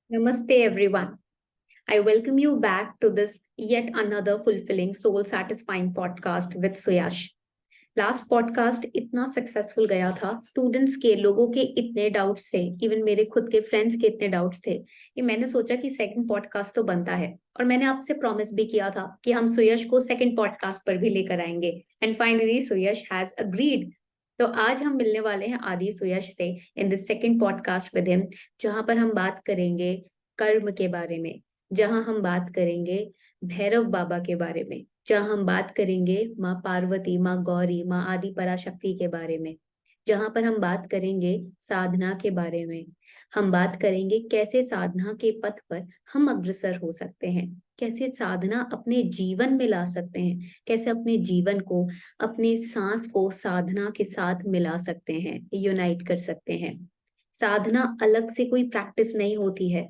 Namaste, everyone. I welcome you back to this yet another fulfilling, soul satisfying podcast with Suyash. Last podcast इतना successful गया था, students के लोगों के इतने डाउट्स थे, इवन मेरे खुद के फ्रेंड्स के इतने डाउट्स थे कि मैंने सोचा कि सेकंड पॉडकास्ट तो बनता है। और मैंने आपसे प्रॉमिस भी किया था कि हम सुयश को सेकंड पॉडकास्ट पर भी लेकर आएंगे। And finally Suyash has agreed. तो आज हम मिलने वाले हैं आदि सुयश से in this second podcast with him, जहां पर हम बात करेंगे कर्म के बारे में, जहां हम बात करेंगे भैरव बाबा के बारे में, जहां हम बात करेंगे माँ पार्वती, माँ गौरी, माँ आदि पराशक्ति के बारे में, जहां पर हम बात करेंगे साधना के बारे में। हम बात करेंगे कैसे साधना के पथ पर हम अग्रसर हो सकते हैं, कैसे साधना अपने जीवन में ला सकते हैं, कैसे अपने जीवन को, अपने सांस को साधना के साथ मिला सकते हैं, यूनाइट कर सकते हैं। साधना अलग से कोई प्रैक्टिस नहीं होती है।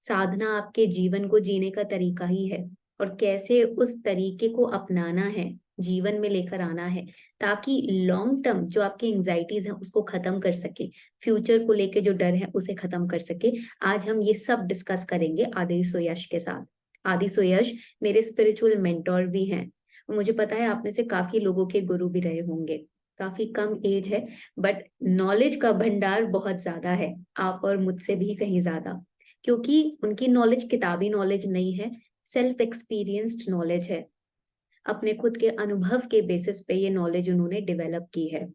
साधना आपके जीवन को जीने का तरीका ही है, और कैसे उस तरीके को अपनाना है, जीवन में लेकर आना है, ताकि लॉन्ग टर्म जो आपकी एंजाइटीज हैं उसको खत्म कर सके, फ्यूचर को लेके जो डर है उसे खत्म कर सके। आज हम ये सब डिस्कस करेंगे आदि सुयश के साथ। आदि सुयश मेरे स्पिरिचुअल मेंटोर भी हैं। मुझे पता है आप में से काफी लोगों के गुरु भी रहे होंगे। काफी कम एज है, बट नॉलेज का भंडार बहुत ज्यादा है, आप और मुझसे भी कहीं ज्यादा। क्योंकि उनकी नॉलेज किताबी नॉलेज नहीं है, सेल्फ एक्सपीरियंस्ड नॉलेज है। अपने खुद के अनुभव के बेसिस पे ये नॉलेज उन्होंने डेवलप की है।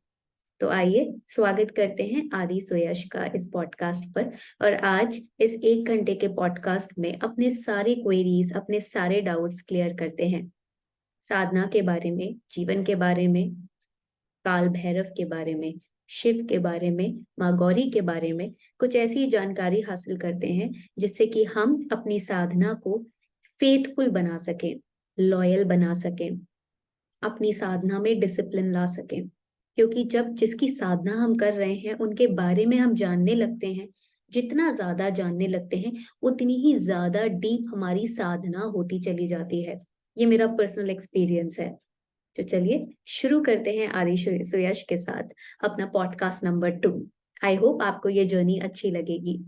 तो आइए स्वागत करते हैं आदि सुयश का इस पॉडकास्ट पर। और आज इस 1 घंटे के पॉडकास्ट में अपने सारे क्वेरीज, अपने सारे डाउट्स क्लियर करते हैं। साधना के बारे में, जीवन के बारे में, काल भैरव के बारे में, शिव के बारे में, माँ गौरी के बारे में कुछ ऐसी जानकारी हासिल करते हैं जिससे कि हम अपनी साधना को फेथफुल बना सकें, लॉयल बना सकें, अपनी साधना में डिसिप्लिन ला सकें। क्योंकि जब जिसकी साधना हम कर रहे हैं उनके बारे में हम जानने लगते हैं, जितना ज्यादा जानने लगते हैं उतनी ही ज्यादा डीप हमारी साधना होती चली जाती है। ये मेरा पर्सनल एक्सपीरियंस है। तो चलिए शुरू करते हैं आदि सुयश के साथ अपना पॉडकास्ट नंबर 2। आई होप आपको ये जर्नी अच्छी लगेगी।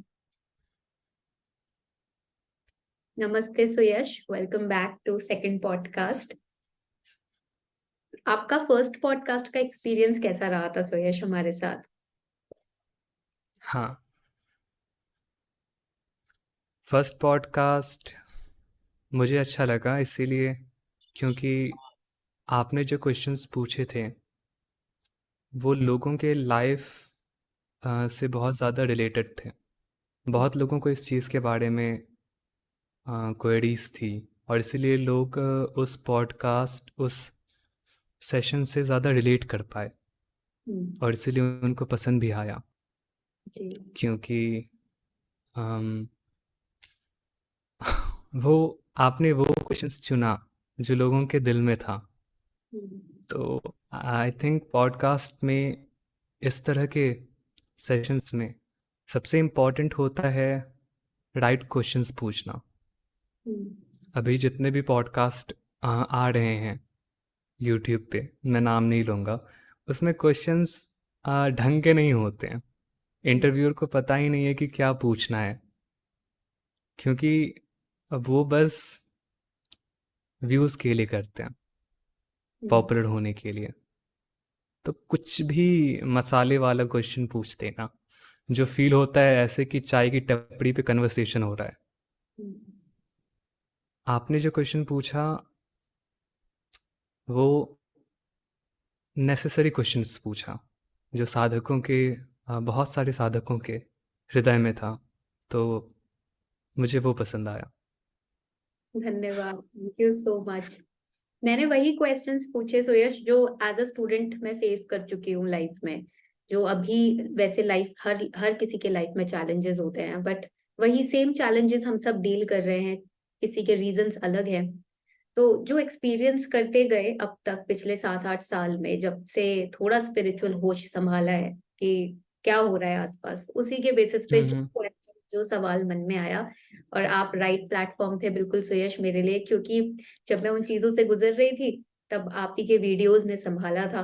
नमस्ते Suyash, welcome back to second podcast. आपका फर्स्ट पॉडकास्ट का एक्सपीरियंस कैसा रहा था सुयश हमारे साथ? हाँ, फर्स्ट पॉडकास्ट मुझे अच्छा लगा इसीलिए क्योंकि आपने जो क्वेश्चंस पूछे थे वो लोगों के लाइफ से बहुत ज़्यादा रिलेटेड थे। बहुत लोगों को इस चीज़ के बारे में क्वेरीज थी और इसीलिए लोग उस पॉडकास्ट, उस सेशन से ज़्यादा रिलेट कर पाए हम्म, और इसीलिए उनको पसंद भी आया। जी। क्योंकि अम, वो आपने वो क्वेश्चंस चुना जो लोगों के दिल में था। हम्म, तो आई थिंक पॉडकास्ट में इस तरह के सेशंस में सबसे इम्पॉर्टेंट होता है राइट क्वेश्चंस पूछना। हम्म, अभी जितने भी पॉडकास्ट आ रहे हैं यूट्यूब पे, मैं नाम नहीं लूँगा, उसमें क्वेश्चंस ढंग के नहीं होते हैं। इंटरव्यूअर को पता ही नहीं है कि क्या पूछना है, क्योंकि अब वो बस व्यूज़ के लिए करते हैं, हम्म, पॉपुलर होने के लिए। तो कुछ भी मसाले वाला क्वेश्चन पूछते हैं ना, जो फील होता है ऐसे कि चाय की टपरी पे कन्वर्सेशन हो रहा है। हम्म, आपने जो क्वेश्चन पूछा वो नेसेसरी क्वेश्चंस पूछा, जो साधकों के बहुत सारे साधकों के हृदय में था, तो मुझे वो पसंद आया। धन्यवाद, थैंक यू सो मच। मैंने वही क्वेश्चंस पूछे सुयश जो एज अ स्टूडेंट मैं फेस कर चुकी हूँ लाइफ में। जो अभी वैसे लाइफ, हर हर किसी के लाइफ में चैलेंजेस होते हैं, बट वही सेम चैलेंजेस हम सब डील कर रहे हैं। किसी के रीजंस अलग हैं। तो जो एक्सपीरियंस करते गए अब तक पिछले 7-8 साल में, जब से थोड़ा स्पिरिचुअल होश संभाला है कि क्या हो रहा है आसपास, उसी के बेसिस पे जो हम्म। question, जो सवाल मन में आया। और आप राइट प्लेटफॉर्म थे बिल्कुल सुयश मेरे लिए, क्योंकि जब मैं उन चीजों से गुजर रही थी तब आप ही के वीडियोस ने संभाला था।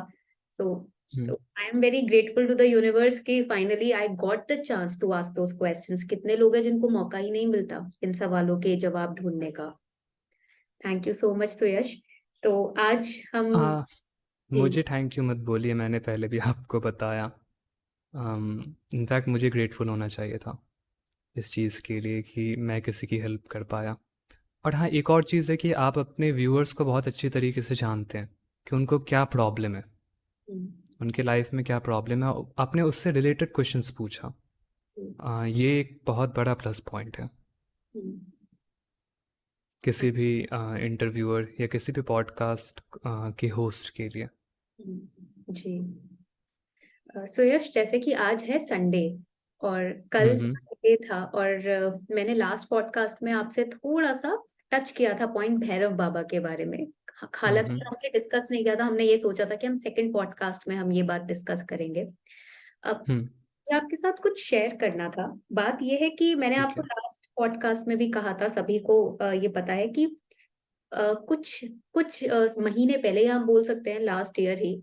तो हम्म, तो I am very grateful to the universe कि finally I got the chance to ask those questions. कितने लोग हैं जिनको मौका ही नहीं मिलता इन सवालों के जवाब ढूंढने का। थैंक यू सो मच सुयश। तो आज हम आ, जी मुझे थैंक यू मत बोलिए, मैंने पहले भी आपको बताया। इनफैक्ट मुझे ग्रेटफुल होना चाहिए था इस चीज़ के लिए कि मैं किसी की हेल्प कर पाया। और हाँ, एक और चीज़ है कि आप अपने व्यूअर्स को बहुत अच्छी तरीके से जानते हैं कि उनको क्या प्रॉब्लम है, हम्म, उनके लाइफ में क्या प्रॉब्लम है। आपने उससे रिलेटेड क्वेश्चंस पूछा। हम्म, ये एक बहुत बड़ा प्लस पॉइंट है हम्म, किसी भी इंटरव्यूअर या किसी भी पॉडकास्ट के होस्ट के लिए। जी। सो यश, जैसे कि आज है संडे और कल हम्म। सैटरडे था, और मैंने लास्ट पॉडकास्ट में आपसे थोड़ा सा टच किया था पॉइंट भैरव बाबा के बारे में। हालांकि हम्म। हमने डिस्कस नहीं किया था, हमने ये सोचा था कि हम सेकंड पॉडकास्ट में हम ये बात डिस्कस करेंगे। अब हम्म। मुझे आपके साथ कुछ शेयर करना था। बात ये है कि मैंने ठीक आपको है। लास्ट पॉडकास्ट में भी कहा था, सभी को ये पता है कि कुछ कुछ महीने पहले, या हम बोल सकते हैं लास्ट ईयर ही,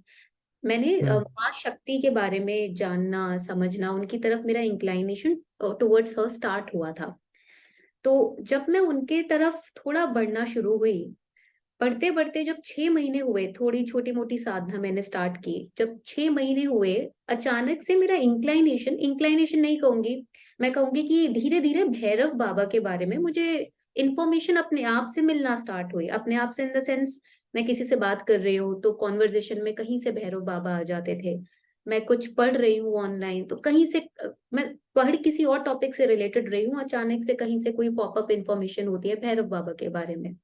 मैंने हम्म। माँ शक्ति के बारे में जानना समझना, उनकी तरफ मेरा इंक्लाइनेशन टुवर्ड्स हर स्टार्ट हुआ था। तो जब मैं उनके तरफ थोड़ा बढ़ना शुरू हुई, बढ़ते बढ़ते जब 6 महीने हुए, थोड़ी छोटी मोटी साधना मैंने स्टार्ट की। जब 6 महीने हुए, अचानक से मेरा इंक्लाइनेशन इंक्लाइनेशन नहीं कहूंगी, मैं कहूंगी कि धीरे धीरे भैरव बाबा के बारे में मुझे इंफॉर्मेशन अपने आप से मिलना स्टार्ट हुई। अपने आप से इन द सेंस, मैं किसी से बात कर रही हूँ तो कॉन्वर्जेशन में कहीं से भैरव बाबा आ जाते थे। मैं कुछ पढ़ रही हूँ ऑनलाइन तो कहीं से मैं पढ़ किसी और टॉपिक से रिलेटेड रही हूँ, अचानक से कहीं से कोई पॉपअप इंफॉर्मेशन होती है भैरव बाबा के बारे में।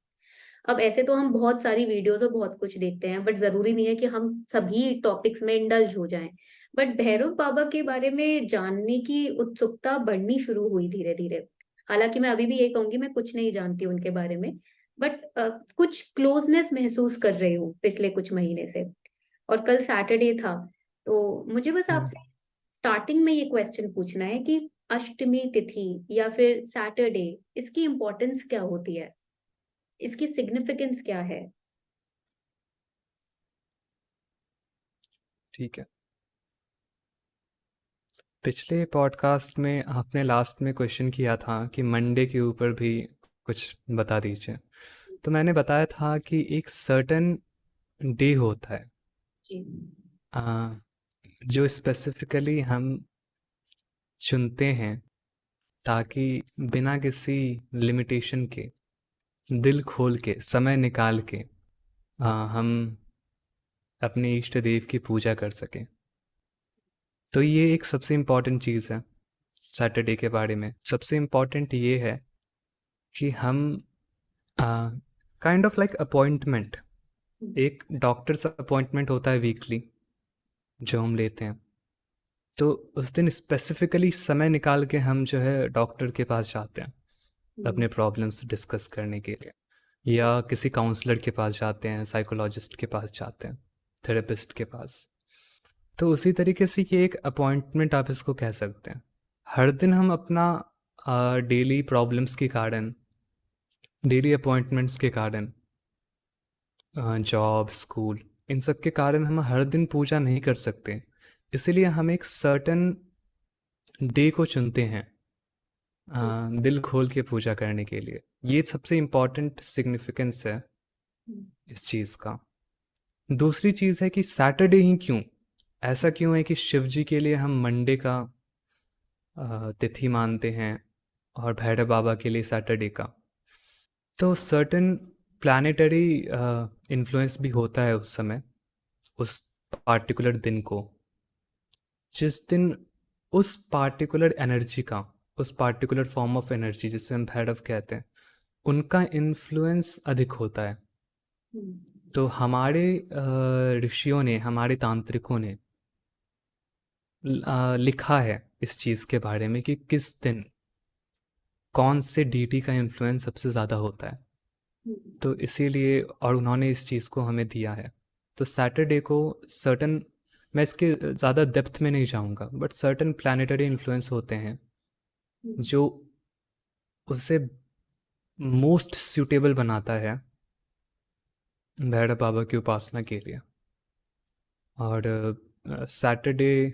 अब ऐसे तो हम बहुत सारी वीडियोस और बहुत कुछ देखते हैं, बट जरूरी नहीं है कि हम सभी टॉपिक्स में इंडल्ज हो जाएं। बट भैरव बाबा के बारे में जानने की उत्सुकता बढ़नी शुरू हुई धीरे धीरे। हालांकि मैं अभी भी ये कहूंगी मैं कुछ नहीं जानती उनके बारे में, बट कुछ क्लोजनेस महसूस कर रही हूँ पिछले कुछ महीने से। और कल सैटरडे था, तो मुझे बस हम्म। आपसे स्टार्टिंग में ये क्वेश्चन पूछना है कि अष्टमी तिथि या फिर सैटरडे, इसकी इम्पोर्टेंस क्या होती है, इसकी सिग्निफिकेंस क्या है? ठीक है। पिछले पॉडकास्ट में आपने लास्ट में क्वेश्चन किया था कि मंडे के ऊपर भी कुछ बता दीजिए। तो मैंने बताया था कि एक सर्टन डे होता है जी। आ, जो स्पेसिफिकली हम चुनते हैं ताकि बिना किसी लिमिटेशन के, दिल खोल के, समय निकाल के हम अपने इष्ट देव की पूजा कर सकें। तो ये एक सबसे इम्पॉर्टेंट चीज़ है सैटरडे के बारे में। सबसे इम्पॉर्टेंट ये है कि हम काइंड ऑफ लाइक अपॉइंटमेंट, एक डॉक्टर्स अपॉइंटमेंट होता है वीकली जो हम लेते हैं। तो उस दिन स्पेसिफिकली समय निकाल के हम जो है डॉक्टर के पास जाते हैं अपने प्रॉब्लम्स डिस्कस करने के लिए, या किसी काउंसलर के पास जाते हैं, साइकोलॉजिस्ट के पास जाते हैं, थेरेपिस्ट के पास। तो उसी तरीके से ये एक अपॉइंटमेंट आप इसको कह सकते हैं। हर दिन हम अपना डेली प्रॉब्लम्स के कारण, डेली अपॉइंटमेंट्स के कारण, जॉब, स्कूल, इन सब के कारण हम हर दिन पूजा नहीं कर सकते। इसीलिए हम एक सर्टन डे को चुनते हैं दिल खोल के पूजा करने के लिए। ये सबसे इम्पॉर्टेंट सिग्निफिकेंस है इस चीज़ का। दूसरी चीज़ है कि सैटरडे ही क्यों, ऐसा क्यों है कि शिव जी के लिए हम मंडे का तिथि मानते हैं और भैरव बाबा के लिए सैटरडे का। तो सर्टन प्लानिटरी इन्फ्लुएंस भी होता है उस समय, उस पार्टिकुलर दिन को, जिस दिन उस पार्टिकुलर एनर्जी का, उस पार्टिकुलर फॉर्म ऑफ एनर्जी जिसे हम भैरव कहते हैं, उनका इन्फ्लुएंस अधिक होता है। तो हमारे ऋषियों ने, हमारे तांत्रिकों ने लिखा है इस चीज़ के बारे में कि किस दिन कौन से डीटी का इन्फ्लुएंस सबसे ज़्यादा होता है। तो इसीलिए, और उन्होंने इस चीज़ को हमें दिया है। तो सैटरडे को सर्टन, मैं इसके ज़्यादा डेप्थ में नहीं जाऊंगा, बट सर्टन प्लानिटरी इन्फ्लुएंस होते हैं जो उसे मोस्ट सूटेबल बनाता है भैरव बाबा की उपासना के लिए। और सैटरडे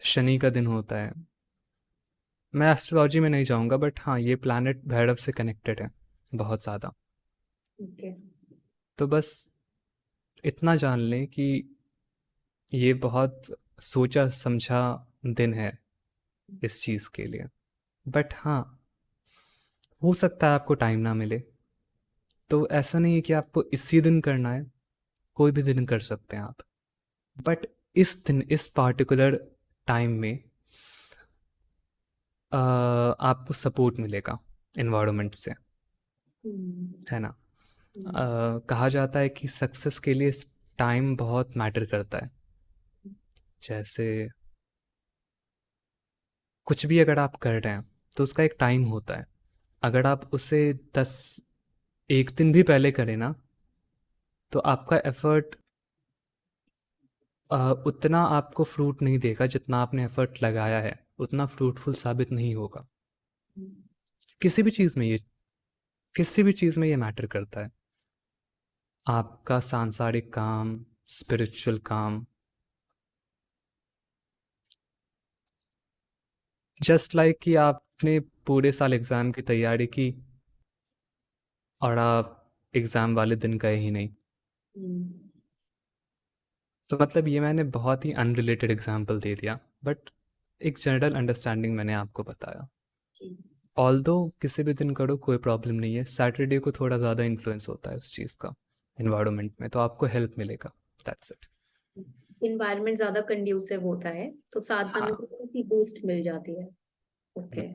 शनि का दिन होता है। मैं एस्ट्रोलॉजी में नहीं जाऊंगा, बट हाँ, ये प्लैनेट भैरव से कनेक्टेड है बहुत ज़्यादा। ओके। तो बस इतना जान लें कि ये बहुत सोचा समझा दिन है इस चीज़ के लिए। बट हाँ, हो सकता है आपको टाइम ना मिले, तो ऐसा नहीं है कि आपको इसी दिन करना है, कोई भी दिन कर सकते हैं आप। बट इस दिन, इस पार्टिकुलर टाइम में आपको सपोर्ट मिलेगा इन्वायरमेंट से, है ना। कहा जाता है कि सक्सेस के लिए टाइम बहुत मैटर करता है। जैसे कुछ भी अगर आप कर रहे हैं तो उसका एक टाइम होता है। अगर आप उसे 1 दिन भी पहले करें ना, तो आपका एफर्ट उतना आपको फ्रूट नहीं देगा जितना आपने एफर्ट लगाया है, उतना फ्रूटफुल साबित नहीं होगा। किसी भी चीज़ में ये किसी भी चीज़ में ये मैटर करता है। आपका सांसारिक काम, स्पिरिचुअल काम, जस्ट लाइक कि आपने पूरे साल एग्ज़ाम की तैयारी की और आप एग्ज़ाम वाले दिन गए ही नहीं। तो मतलब ये मैंने बहुत ही अनरिलेटेड एग्जांपल दे दिया, बट एक जनरल अंडरस्टैंडिंग मैंने आपको बताया। ऑल्दो किसी भी दिन करो कोई प्रॉब्लम नहीं है, सैटरडे को थोड़ा ज़्यादा इन्फ्लुएंस होता है उस चीज़ का इन्वायरमेंट में, तो आपको हेल्प मिलेगा। That's it. इन्वायरमेंट ज्यादा कंड्यूसिव होता है तो साधना में हाँ। थोड़ी सी बूस्ट मिल जाती है। ओके।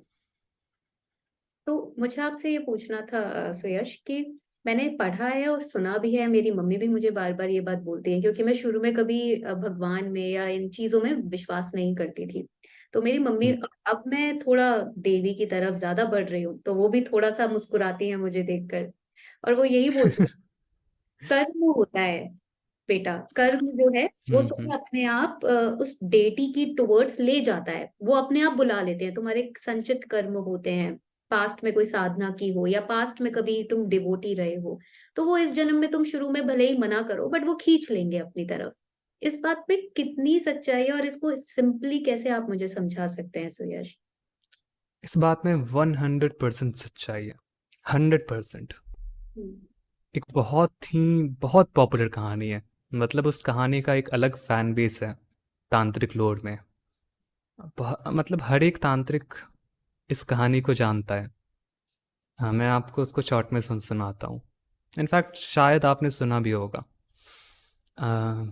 तो मुझे आपसे ये पूछना था सुयश कि मैंने पढ़ा है और सुना भी है, मेरी मम्मी भी मुझे बार बार ये बात बोलती है, क्योंकि मैं शुरू में कभी भगवान में या इन चीजों में विश्वास नहीं करती थी। तो मेरी मम्मी, अब मैं थोड़ा देवी की तरफ ज्यादा बढ़ रही हूँ, तो वो भी थोड़ा सा मुस्कुराती है मुझे देखकर, और वो यही बोलती है, कर्म होता है बेटा, कर्म जो है वो तुम्हें अपने आप उस डेटी की टुवर्ड्स ले जाता है, वो अपने आप बुला लेते हैं, तुम्हारे संचित कर्म होते हैं, पास्ट में कोई साधना की हो या पास्ट में कभी तुम डिवोटी रहे हो, तो वो इस जन्म में तुम शुरू में भले ही मना करो बट वो खींच लेंगे अपनी तरफ। इस बात में कितनी सच्चाई है और इसको सिंपली कैसे आप मुझे समझा सकते हैं सुयश? इस बात में 100% सच्चाई है, 100%। एक बहुत पॉपुलर कहानी है, मतलब उस कहानी का एक अलग फैन बेस है तांत्रिक लोड में। मतलब हर एक तांत्रिक इस कहानी को जानता है। हाँ, मैं आपको उसको शॉर्ट में सुनाता हूँ। इनफैक्ट शायद आपने सुना भी होगा। अ,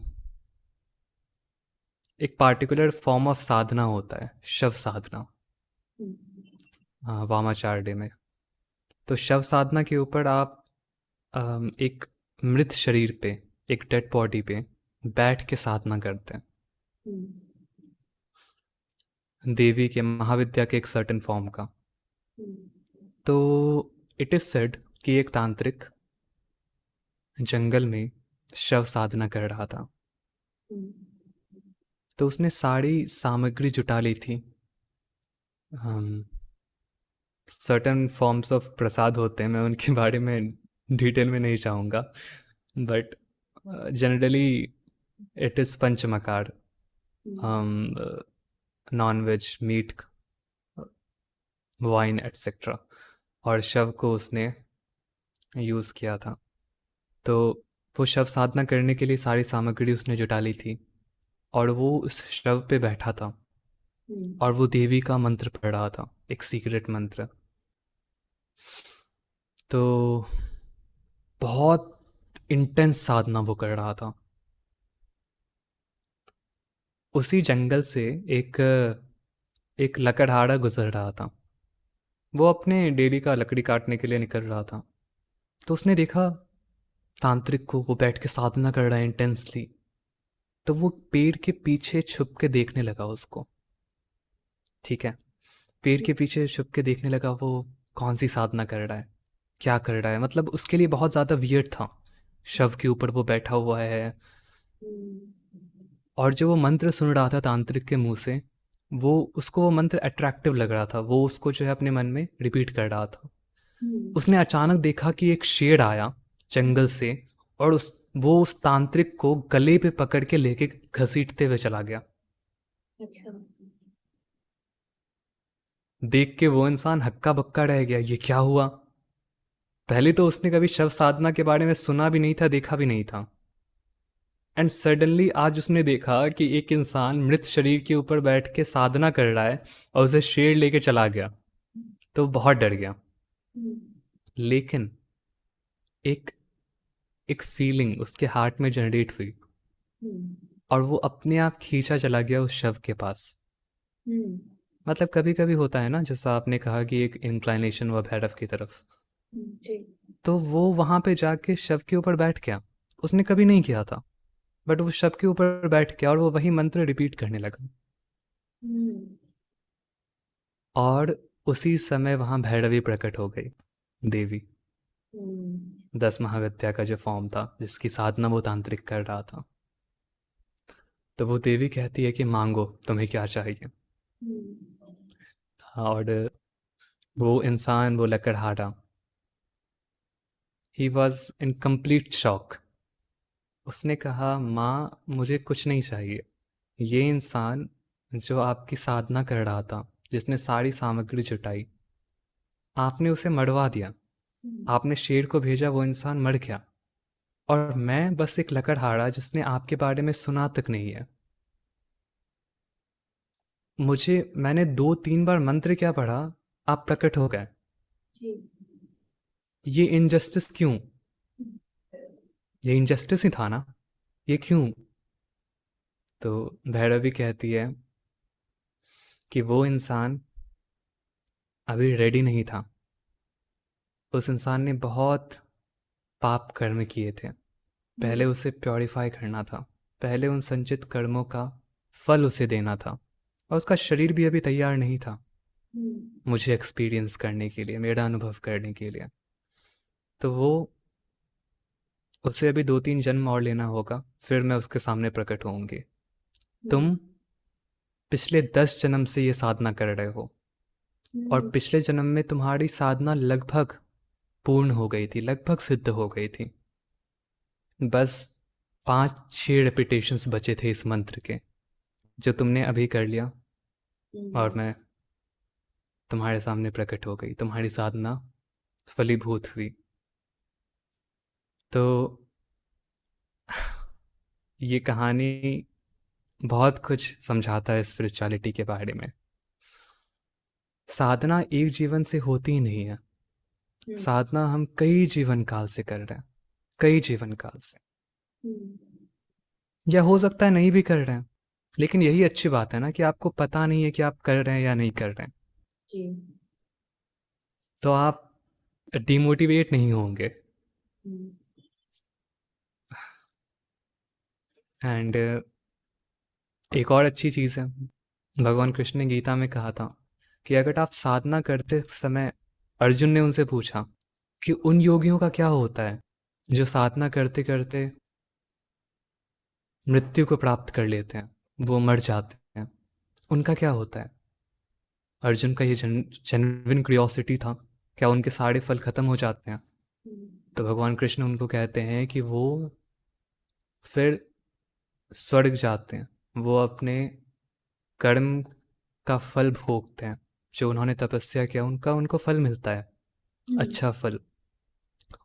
एक पार्टिकुलर फॉर्म ऑफ साधना होता है, शव साधना, वामाचार में। तो शव साधना के ऊपर आप एक मृत शरीर पे, एक डेड बॉडी पे बैठ के साधना करते हैं, देवी के, महाविद्या के एक सर्टेन फॉर्म का। तो इट इज़ सेड कि एक तांत्रिक जंगल में शव साधना कर रहा था। तो उसने सारी सामग्री जुटा ली थी। सर्टेन फॉर्म्स ऑफ प्रसाद होते हैं, मैं उनके बारे में डिटेल में नहीं जाऊंगा, but generally it is panchamakar, non veg, meat, wine etcetera, और शव को उसने यूज़ किया था। तो वो शव साधना करने के लिए सारी सामग्री उसने जुटा ली थी, और वो उस शव पे बैठा था और वो देवी का मंत्र पढ़ रहा था, एक सीक्रेट मंत्र। तो बहुत इंटेंस साधना वो कर रहा था। उसी जंगल से एक एक लकड़हारा गुजर रहा था। वो अपने डेली का लकड़ी काटने के लिए निकल रहा था। तो उसने देखा तांत्रिक को, वो बैठ के साधना कर रहा है इंटेंसली। तो वो पेड़ के पीछे छुप के देखने लगा उसको। ठीक है, पेड़ के पीछे छुप के देखने लगा वो कौन सी साधना कर रहा है, क्या कर रहा है। मतलब उसके लिए बहुत ज़्यादा वियर्ड था, शव के ऊपर वो बैठा हुआ है, और जो वो मंत्र सुन रहा था तांत्रिक के मुंह से, वो उसको वो मंत्र अट्रैक्टिव लग रहा था, वो उसको जो है अपने मन में रिपीट कर रहा था। उसने अचानक देखा कि एक शेर आया जंगल से, और वो उस तांत्रिक को गले पे पकड़ के लेके घसीटते हुए चला गया। अच्छा। देख के वो इंसान हक्का बक्का रह गया, ये क्या हुआ। पहले तो उसने कभी शव साधना के बारे में सुना भी नहीं था, देखा भी नहीं था। एंड सडनली आज उसने देखा कि एक इंसान मृत शरीर के ऊपर बैठ के साधना कर रहा है और उसे शेर लेके चला गया, तो बहुत डर गया। हम्म, लेकिन एक एक फीलिंग उसके हार्ट में जनरेट हुई हम्म, और वो अपने आप खींचा चला गया उस शव के पास। हम्म, मतलब कभी कभी होता है ना, जैसा आपने कहा कि एक इंक्लाइनेशन हुआ भैरव की तरफ, जी। तो वो वहां पे जाके शव के ऊपर बैठ गया। उसने कभी नहीं किया था, बट वो शव के ऊपर बैठ गया और वो वही मंत्र रिपीट करने लगा। हम्म, और उसी समय वहां भैरवी प्रकट हो गई, देवी। हम्म, 10 महाविद्या का जो फॉर्म था, जिसकी साधना वो तांत्रिक कर रहा था, तो वो देवी कहती है कि मांगो तुम्हें क्या चाहिए। हम्म, और वो इंसान, वो लकड़हारा, he was in complete shock. उसने कहा, माँ मुझे कुछ नहीं चाहिए। ये इंसान जो आपकी साधना कर रहा था, जिसने सारी सामग्री जुटाई, आपने उसे मरवा दिया। आपने शेर को भेजा, वो इंसान मर गया। और मैं बस एक लकड़हारा जिसने आपके बारे में सुना तक नहीं है। मैंने 2-3 बार मंत्र क्या पढ़ा, आप प्रकट हो गए। जी। ये इनजस्टिस क्यों? ये इनजस्टिस ही था ना, ये क्यों? तो भैरवी कहती है कि वो इंसान अभी रेडी नहीं था। उस इंसान ने बहुत पाप कर्म किए थे। पहले उसे प्योरीफाई करना था, पहले उन संचित कर्मों का फल उसे देना था। और उसका शरीर भी अभी तैयार नहीं था मुझे एक्सपीरियंस करने के लिए, मेरा अनुभव करने के लिए। तो वो, उसे अभी 2-3 जन्म और लेना होगा, फिर मैं उसके सामने प्रकट होंगी। तुम पिछले 10 जन्म से ये साधना कर रहे हो, और पिछले जन्म में तुम्हारी साधना लगभग पूर्ण हो गई थी, लगभग सिद्ध हो गई थी। बस 5-6 रेपिटेशंस बचे थे इस मंत्र के, जो तुमने अभी कर लिया। और मैं तुम्हारे सामने प्रकट हो गई, तुम्हारी साधना फलीभूत हुई। तो ये कहानी बहुत कुछ समझाता है स्पिरिचुअलिटी के बारे में। साधना एक जीवन से होती ही नहीं है। साधना हम कई जीवन काल से कर रहे हैं, कई जीवन काल से। या हो सकता है नहीं भी कर रहे हैं, लेकिन यही अच्छी बात है ना कि आपको पता नहीं है कि आप कर रहे हैं या नहीं कर रहे हैं। जी। तो आप डिमोटिवेट नहीं होंगे। एंड एक और अच्छी चीज़ है, भगवान कृष्ण ने गीता में कहा था कि अगर आप साधना करते समय, अर्जुन ने उनसे पूछा कि उन योगियों का क्या होता है जो साधना करते करते मृत्यु को प्राप्त कर लेते हैं, वो मर जाते हैं, उनका क्या होता है। अर्जुन का ये जेन्युइन क्यूरियोसिटी था, क्या उनके सारे फल खत्म हो जाते हैं? तो भगवान कृष्ण उनको कहते हैं कि वो फिर स्वर्ग जाते हैं, वो अपने कर्म का फल भोगते हैं, जो उन्होंने तपस्या किया उनका उनको फल मिलता है, अच्छा फल।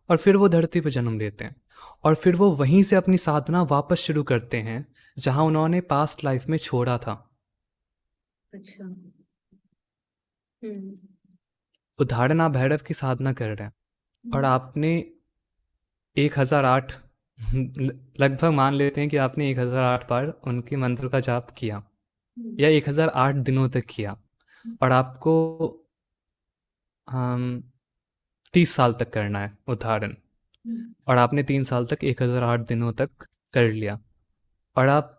और फिर वो धरती पर जन्म लेते हैं, और फिर वो वहीं से अपनी साधना वापस शुरू करते हैं जहां उन्होंने पास्ट लाइफ में छोड़ा था। अच्छा। उदाहरण, आप भैरव की साधना कर रहे हैं और आपने 1008 लगभग मान लेते हैं कि आपने 1008 बार उनके मंत्र का जाप किया, या 1008 दिनों तक किया, और आपको 30 साल तक करना है उदाहरण, और आपने 3 साल तक 1008 दिनों तक कर लिया, और आप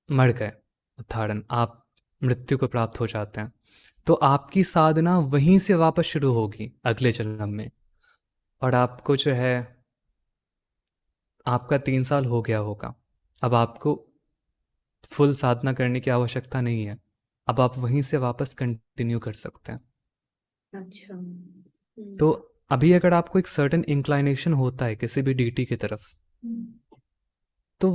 मर गए उदाहरण, आप मृत्यु को प्राप्त हो जाते हैं, तो आपकी साधना वहीं से वापस शुरू होगी अगले जन्म में। और आपको जो है, आपका 3 साल हो गया होगा, अब आपको फुल साधना करने की आवश्यकता नहीं है, अब आप वहीं से वापस कंटिन्यू कर सकते हैं। अच्छा। तो अभी अगर आपको एक सर्टेन इंक्लाइनेशन होता है किसी भी डीटी की तरफ, तो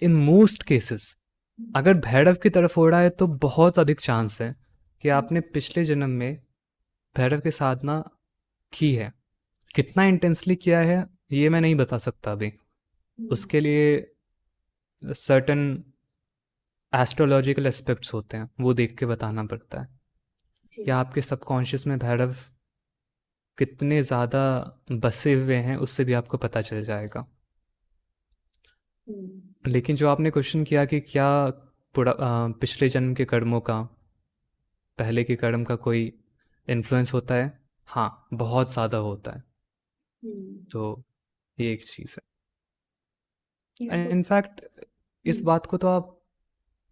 इन मोस्ट केसेस अगर भैरव की तरफ हो रहा है तो बहुत अधिक चांस है कि आपने पिछले जन्म में भैरव की साधना की है। कितना इंटेंसली किया है ये मैं नहीं बता सकता अभी। उसके लिए सर्टन एस्ट्रोलॉजिकल एस्पेक्ट्स होते हैं, वो देख के बताना पड़ता है कि आपके सबकॉन्शियस में भैरव कितने ज़्यादा बसे हुए हैं, उससे भी आपको पता चल जाएगा। लेकिन जो आपने क्वेश्चन किया कि क्या पिछले जन्म के कर्मों का पहले के कर्म का कोई इन्फ्लुएंस होता है, हाँ बहुत ज़्यादा होता है। तो ये एक चीज़ है। इनफैक्ट इस बात को तो आप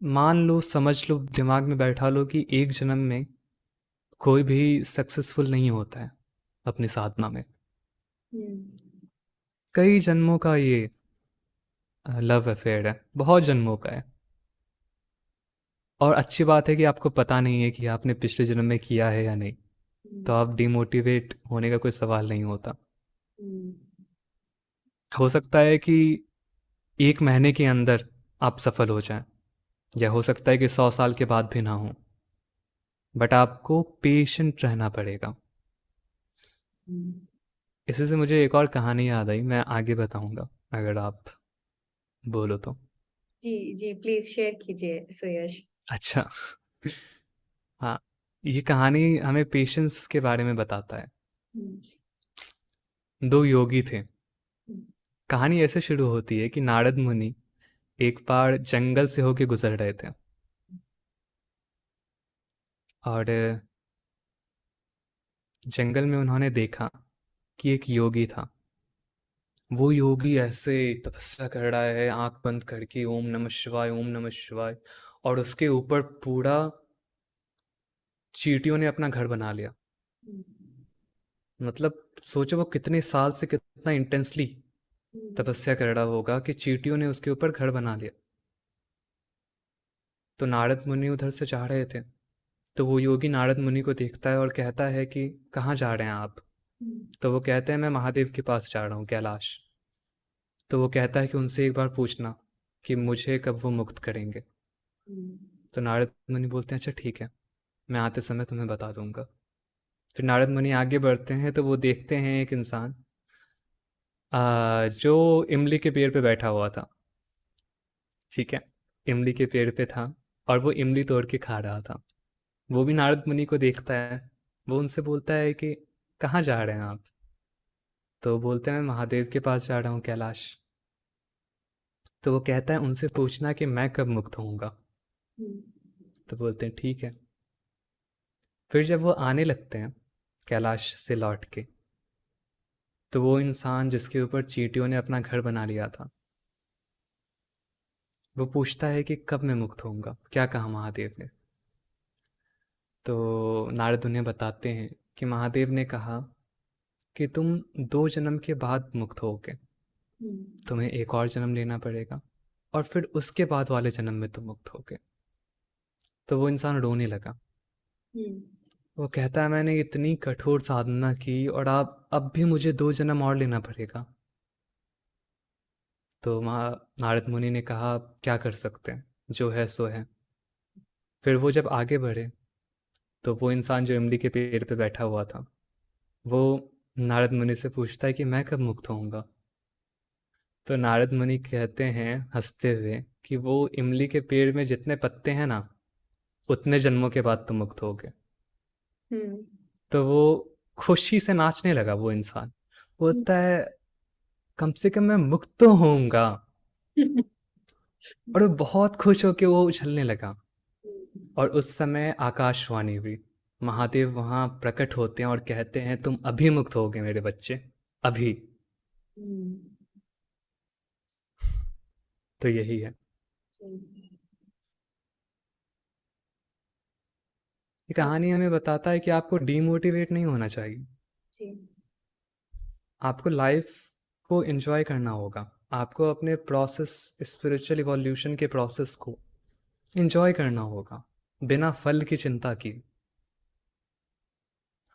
मान लो, समझ लो, दिमाग में बैठा लो कि एक जन्म में कोई भी सक्सेसफुल नहीं होता है अपनी साधना में। कई जन्मों का ये लव अफेयर है, बहुत जन्मों का है। और अच्छी बात है कि आपको पता नहीं है कि आपने पिछले जन्म में किया है या नहीं, तो आप डिमोटिवेट होने का कोई सवाल नहीं होता। हो सकता है कि 1 महीने के अंदर आप सफल हो जाएं, या हो सकता है कि 100 साल के बाद भी ना हो, बट आपको पेशेंट रहना पड़ेगा। इसी से मुझे एक और कहानी याद आई, मैं आगे बताऊंगा अगर आप बोलो तो। जी जी, प्लीज शेयर कीजिए सुयश। अच्छा। हाँ, ये कहानी हमें पेशेंस के बारे में बताता है। 2 योगी थे। कहानी ऐसे शुरू होती है कि नारद मुनि एक बार जंगल से होके गुजर रहे थे, और जंगल में उन्होंने देखा कि एक योगी था। वो योगी ऐसे तपस्या कर रहा है, आंख बंद करके ओम नमः शिवाय ओम नमः शिवाय, और उसके ऊपर पूरा चींटियों ने अपना घर बना लिया। मतलब सोचो वो कितने साल से कितना इंटेंसली तपस्या कर रहा होगा कि चींटियों ने उसके ऊपर घर बना लिया। तो नारद मुनि उधर से जा रहे थे, तो वो योगी नारद मुनि को देखता है और कहता है कि कहाँ जा रहे हैं आप? तो वो कहते हैं मैं महादेव के पास जा रहा हूँ, कैलाश। तो वो कहता है कि उनसे एक बार पूछना कि मुझे कब वो मुक्त करेंगे। तो नारद मुनि बोलते हैं अच्छा ठीक है, मैं आते समय तुम्हें बता दूंगा। फिर नारद मुनि आगे बढ़ते हैं तो वो देखते हैं एक इंसान जो इमली के पेड़ पे बैठा हुआ था। ठीक है, इमली के पेड़ पे था और वो इमली तोड़ के खा रहा था। वो भी नारद मुनि को देखता है। वो उनसे बोलता है कि कहाँ जा रहे हैं आप? तो बोलते हैं मैं महादेव के पास जा रहा हूँ, कैलाश। तो वो कहता है उनसे पूछना कि मैं कब मुक्त होऊंगा। तो बोलते हैं ठीक है। फिर जब वो आने लगते हैं कैलाश से लौट के, तो वो इंसान जिसके ऊपर चींटियों ने अपना घर बना लिया था, वो पूछता है कि कब मैं मुक्त होऊंगा, क्या कहा महादेव ने? तो नारद उन्हें बताते हैं कि महादेव ने कहा कि तुम 2 जन्म के बाद मुक्त होगे, तुम्हें एक और जन्म लेना पड़ेगा और फिर उसके बाद वाले जन्म में तुम मुक्त होगे। तो वो इंसान रोने लगा। वो कहता है मैंने इतनी कठोर साधना की और आप अब भी मुझे 2 जन्म और लेना पड़ेगा। तो वहाँ नारद मुनि ने कहा क्या कर सकते हैं, जो है सो है। फिर वो जब आगे बढ़े तो वो इंसान जो इमली के पेड़ पे बैठा हुआ था, वो नारद मुनि से पूछता है कि मैं कब मुक्त होऊंगा? तो नारद मुनि कहते हैं हंसते हुए कि वो इमली के पेड़ में जितने पत्ते हैं ना, उतने जन्मों के बाद तुम मुक्त होगे। तो वो खुशी से नाचने लगा। वो इंसान बोलता है कम से कम मैं मुक्त तो होऊंगा। और वो बहुत खुश होकर वो उछलने लगा। और उस समय आकाशवाणी हुई, महादेव वहां प्रकट होते हैं और कहते हैं तुम अभी मुक्त होगे मेरे बच्चे, अभी। तो यही है। ये कहानी हमें बताता है कि आपको डीमोटिवेट नहीं होना चाहिए। आपको लाइफ को एंजॉय करना होगा। आपको अपने प्रोसेस, स्पिरिचुअल इवोल्यूशन के प्रोसेस को एंजॉय करना होगा बिना फल की चिंता की।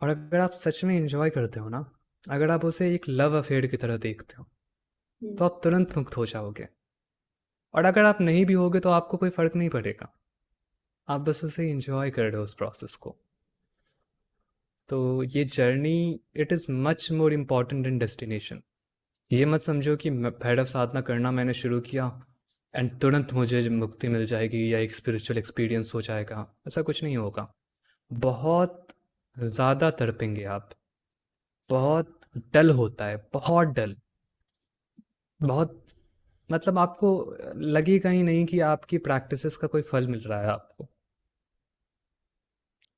और अगर आप सच में एंजॉय करते हो ना, अगर आप उसे एक लव अफेयर की तरह देखते हो, तो आप तुरंत मुक्त हो जाओगे। और अगर आप नहीं भी होगे तो आपको कोई फ़र्क नहीं पड़ेगा, आप बस उसे इंजॉय कर रहे हो उस प्रोसेस को। तो ये journey, it is much more important than destination. ये मत समझो कि भैरव साधना करना मैंने शुरू किया एंड तुरंत मुझे मुक्ति मिल जाएगी या एक स्पिरिचुअल एक्सपीरियंस हो जाएगा, ऐसा कुछ नहीं होगा। बहुत ज़्यादा तड़पेंगे आप, बहुत डल होता है, बहुत डल, बहुत, मतलब आपको लगेगा ही नहीं कि आपकी प्रैक्टिसेस का कोई फल मिल रहा है आपको।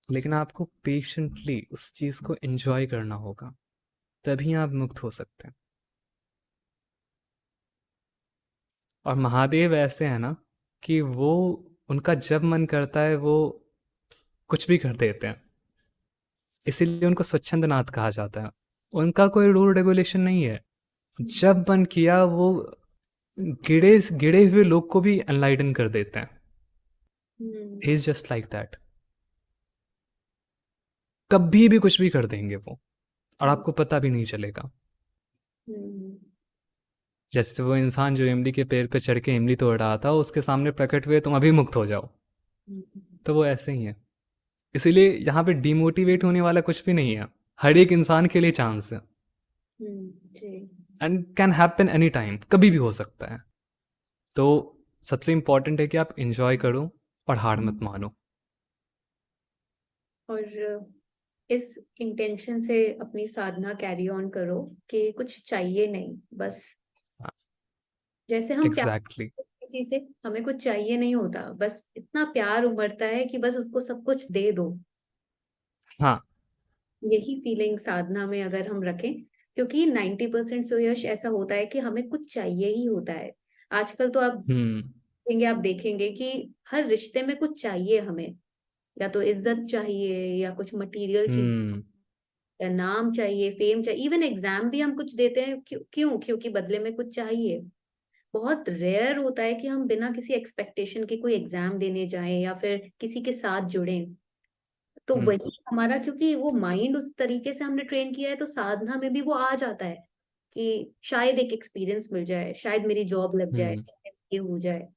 लेकिन आपको पेशेंटली उस चीज़ को एंजॉय करना होगा, तभी आप मुक्त हो सकते हैं। और महादेव ऐसे हैं ना कि वो, उनका जब मन करता है वो कुछ भी कर देते हैं, इसीलिए उनको स्वच्छंद नाथ कहा जाता है। उनका कोई रूल रेगुलेशन नहीं है, जब मन किया वो गिरे गिरे हुए लोग को भी एनलाइटन कर देते हैं। He is just like that, कभी भी कुछ भी कर देंगे वो, और आपको पता भी नहीं चलेगा। जैसे वो इंसान जो इमली के पेड़ पे चढ़ के इमली तोड़ रहा था, उसके सामने प्रकट हुए तुम अभी मुक्त हो जाओ, तो वो ऐसे ही है। इसीलिए यहाँ पे डिमोटिवेट होने वाला कुछ भी नहीं है, हर एक इंसान के लिए चांस है, जी। And can happen any time, कभी भी हो सकता है। तो सबसे इम्पॉर्टेंट है कि आप इंजॉय करो और हार मत मानो। और इस इंटेंशन से अपनी साधना कैरी ऑन करो कि कुछ चाहिए नहीं, बस जैसे हम प्यार एग्जैक्टली। करते हैं किसी से, हमें कुछ चाहिए नहीं होता, बस इतना प्यार उमड़ता है कि बस उसको सब कुछ दे दो। हाँ। यही फीलिंग साधना में अगर हम रखें, क्योंकि 90% सुयश ऐसा होता है कि हमें कुछ चाहिए ही होता है। आजकल तो हम्म। आप देखेंगे कि हर रिश्ते में कुछ चाहिए हमें, या तो इज्जत चाहिए या कुछ मटेरियल चीज, हम्म। या नाम चाहिए, फेम चाहिए, इवन एग्जाम भी हम कुछ देते हैं क्यों, क्योंकि बदले में कुछ चाहिए। बहुत रेयर होता है कि हम बिना किसी एक्सपेक्टेशन के कोई एग्जाम देने जाएं या फिर किसी के साथ जुड़ें। तो हम्म। वही हमारा, क्योंकि वो माइंड उस तरीके से हमने ट्रेन किया है, तो साधना में भी वो आ जाता है कि शायद एक एक्सपीरियंस मिल जाए, शायद मेरी जॉब लग जाए, हम्म। शायद ये हो जाए।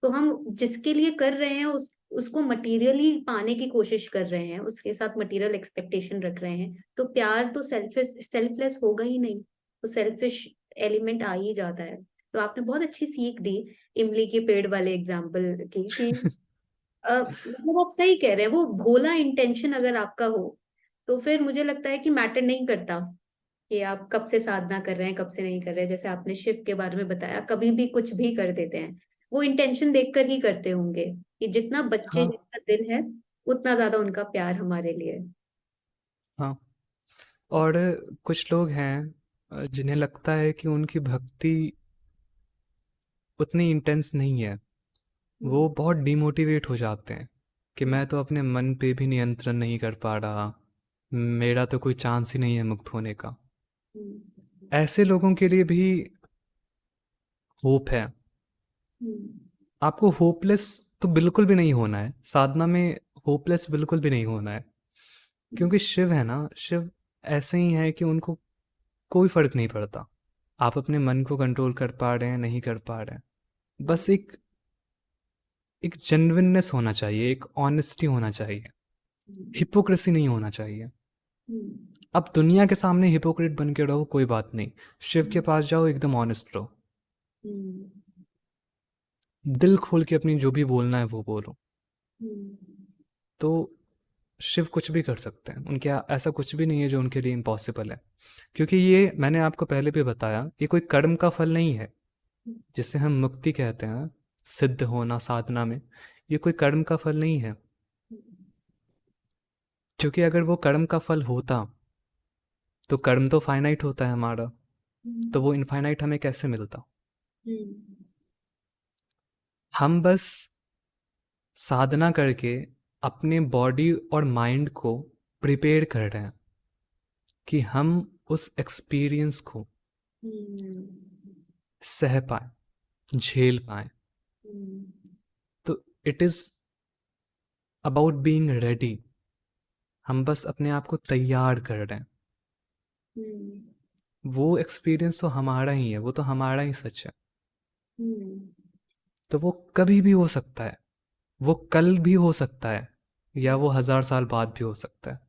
तो हम जिसके लिए कर रहे हैं उसको मटेरियली पाने की कोशिश कर रहे हैं, उसके साथ मटेरियल एक्सपेक्टेशन रख रहे हैं, तो प्यार तो सेल्फलेस होगा ही नहीं, तो सेल्फिश एलिमेंट आ ही जाता है। तो आपने बहुत अच्छी सीख दी इमली के पेड़ वाले एग्जाम्पल की कि मतलब आप सही कह रहे हैं, वो भोला इंटेंशन अगर आपका हो तो फिर मुझे लगता है कि मैटर नहीं करता कि आप कब से साधना कर रहे हैं, कब से नहीं कर रहे हैं। जैसे आपने शिव के बारे में बताया, कभी भी कुछ भी कर देते हैं, वो इंटेंशन देखकर ही करते होंगे कि जितना बच्चे हाँ। जितना दिल है, उतना ज्यादा उनका प्यार हमारे लिए। हाँ। और कुछ लोग हैं जिन्हें लगता है कि उनकी भक्ति उतनी इंटेंस नहीं है, वो हम्म, बहुत डिमोटिवेट हो जाते हैं कि मैं तो अपने मन पे भी नियंत्रण नहीं कर पा रहा, मेरा तो कोई चांस ही नहीं है मुक्त होने का। हम्म, ऐसे लोगों के लिए भी होप है। हम्म, आपको होपलेस तो बिल्कुल भी नहीं होना है साधना में, होपलेस बिल्कुल भी नहीं होना है। क्योंकि शिव है ना, शिव ऐसे ही है कि उनको कोई फर्क नहीं पड़ता आप अपने मन को कंट्रोल कर पा रहे हैं नहीं कर पा रहे हैं। बस एक एक जेन्युइननेस होना चाहिए, एक ऑनेस्टी होना चाहिए, हिपोक्रेसी नहीं होना चाहिए। हम्म, अब दुनिया के सामने हिपोक्रेट बन के रहो, कोई बात नहीं, शिव के पास जाओ, एकदम ऑनेस्ट रहो, हम्म, दिल खोल के अपनी जो भी बोलना है वो बोलो। हम्म, तो शिव कुछ भी कर सकते हैं, उनके ऐसा कुछ भी नहीं है जो उनके लिए इम्पॉसिबल है। क्योंकि ये मैंने आपको पहले भी बताया, ये कोई कर्म का फल नहीं है जिसे हम मुक्ति कहते हैं, सिद्ध होना साधना में, ये कोई कर्म का फल नहीं है। क्योंकि अगर वो कर्म का फल होता तो कर्म तो फाइनाइट होता है हमारा, तो वो इनफाइनाइट हमें कैसे मिलता। हम्म, हम बस साधना करके अपने बॉडी और माइंड को प्रिपेयर कर रहे हैं कि हम उस एक्सपीरियंस को हम्म, सह पाए, झेल पाए। तो it is about being ready, हम बस अपने आप को तैयार कर रहे हैं। हम्म, वो एक्सपीरियंस तो हमारा ही है, वो तो हमारा ही सच है। हम्म। तो वो कभी भी हो सकता है, वो कल भी हो सकता है, या वो 1000 साल बाद भी हो सकता है।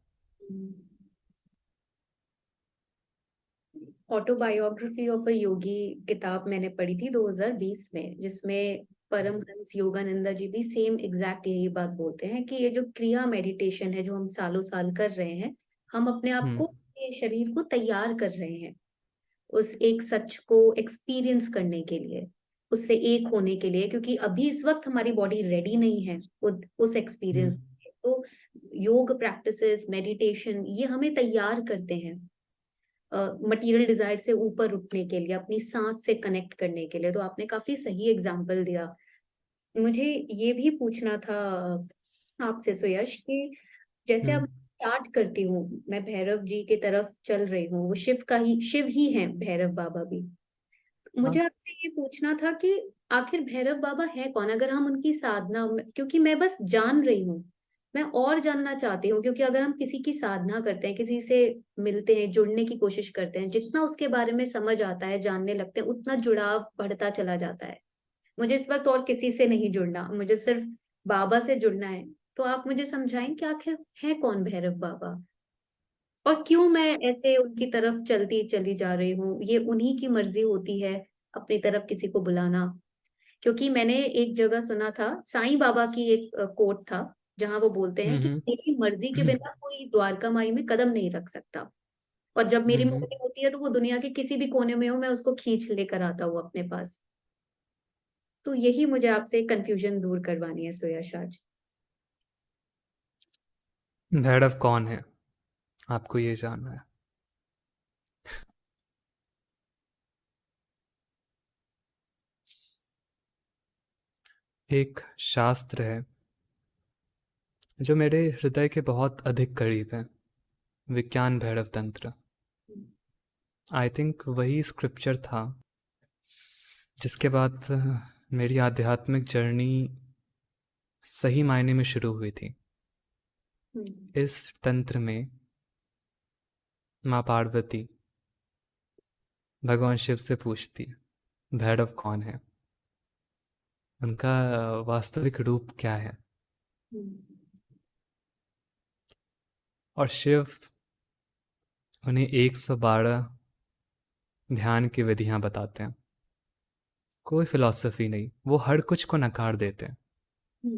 ऑटोबायोग्राफी ऑफ अ योगी किताब मैंने पढ़ी थी 2020 में, जिसमें परमहंस योगानंदा जी भी सेम एग्जैक्ट यही बात बोलते हैं कि ये जो क्रिया मेडिटेशन है जो हम सालों साल कर रहे हैं, हम अपने आप हम्म को, ये शरीर को तैयार कर रहे हैं उस एक सच को एक्सपीरियंस करने के लिए, उससे एक होने के लिए, क्योंकि अभी इस वक्त हमारी बॉडी रेडी नहीं है उस हम्म एक्सपीरियंस। तो योग प्रैक्टिसेस, मेडिटेशन, ये हमें तैयार करते हैं मटेरियल डिजायर से ऊपर उठने के लिए, अपनी सांस से कनेक्ट करने के लिए। तो आपने काफी सही एग्जाम्पल दिया। मुझे ये भी पूछना था आपसे सुयश कि जैसे अब हम्म स्टार्ट करती हूँ, मैं भैरव जी की तरफ चल रही हूँ, वो शिव ही हैं भैरव बाबा भी। हाँ। मुझे आपसे ये पूछना था कि आखिर भैरव बाबा है कौन, अगर हम उनकी साधना, क्योंकि मैं बस जान रही हूँ, मैं और जानना चाहती हूँ, क्योंकि अगर हम किसी की साधना करते हैं, किसी से मिलते हैं, जुड़ने की कोशिश करते हैं, जितना उसके बारे में समझ आता है, जानने लगते हैं, उतना जुड़ाव बढ़ता चला जाता है। मुझे इस वक्त और किसी से नहीं जुड़ना, मुझे सिर्फ बाबा से जुड़ना है। तो आप मुझे समझाएं कि आखिर है कौन भैरव बाबा, और क्यों मैं ऐसे उनकी तरफ चलती चली जा रही हूँ, ये उन्हीं की मर्जी होती है अपनी तरफ किसी को बुलाना। क्योंकि मैंने एक जगह सुना था, साईं बाबा की एक कोट था, जहां वो बोलते हैं कि हम्म मेरी मर्जी के बिना कोई द्वारका माई में कदम नहीं रख सकता, और जब मेरी हम्म मर्जी होती है तो वो दुनिया के किसी भी कोने में हो, मैं उसको खींच लेकर आता हूँ अपने पास। तो यही मुझे आपसे कंफ्यूजन दूर करवानी है सुयश आज। भैरव कौन है, आपको ये जानना है। एक शास्त्र है जो मेरे हृदय के बहुत अधिक करीब है, विज्ञान भैरव तंत्र। आई थिंक वही स्क्रिप्चर था जिसके बाद मेरी आध्यात्मिक जर्नी सही मायने में शुरू हुई थी। हम्म। इस तंत्र में माँ पार्वती भगवान शिव से पूछती है भैरव कौन है, उनका वास्तविक रूप क्या है। हम्म। और शिव उन्हें 112 ध्यान की विधियां बताते हैं। कोई फिलॉसफी नहीं, वो हर कुछ को नकार देते हैं। हम्म।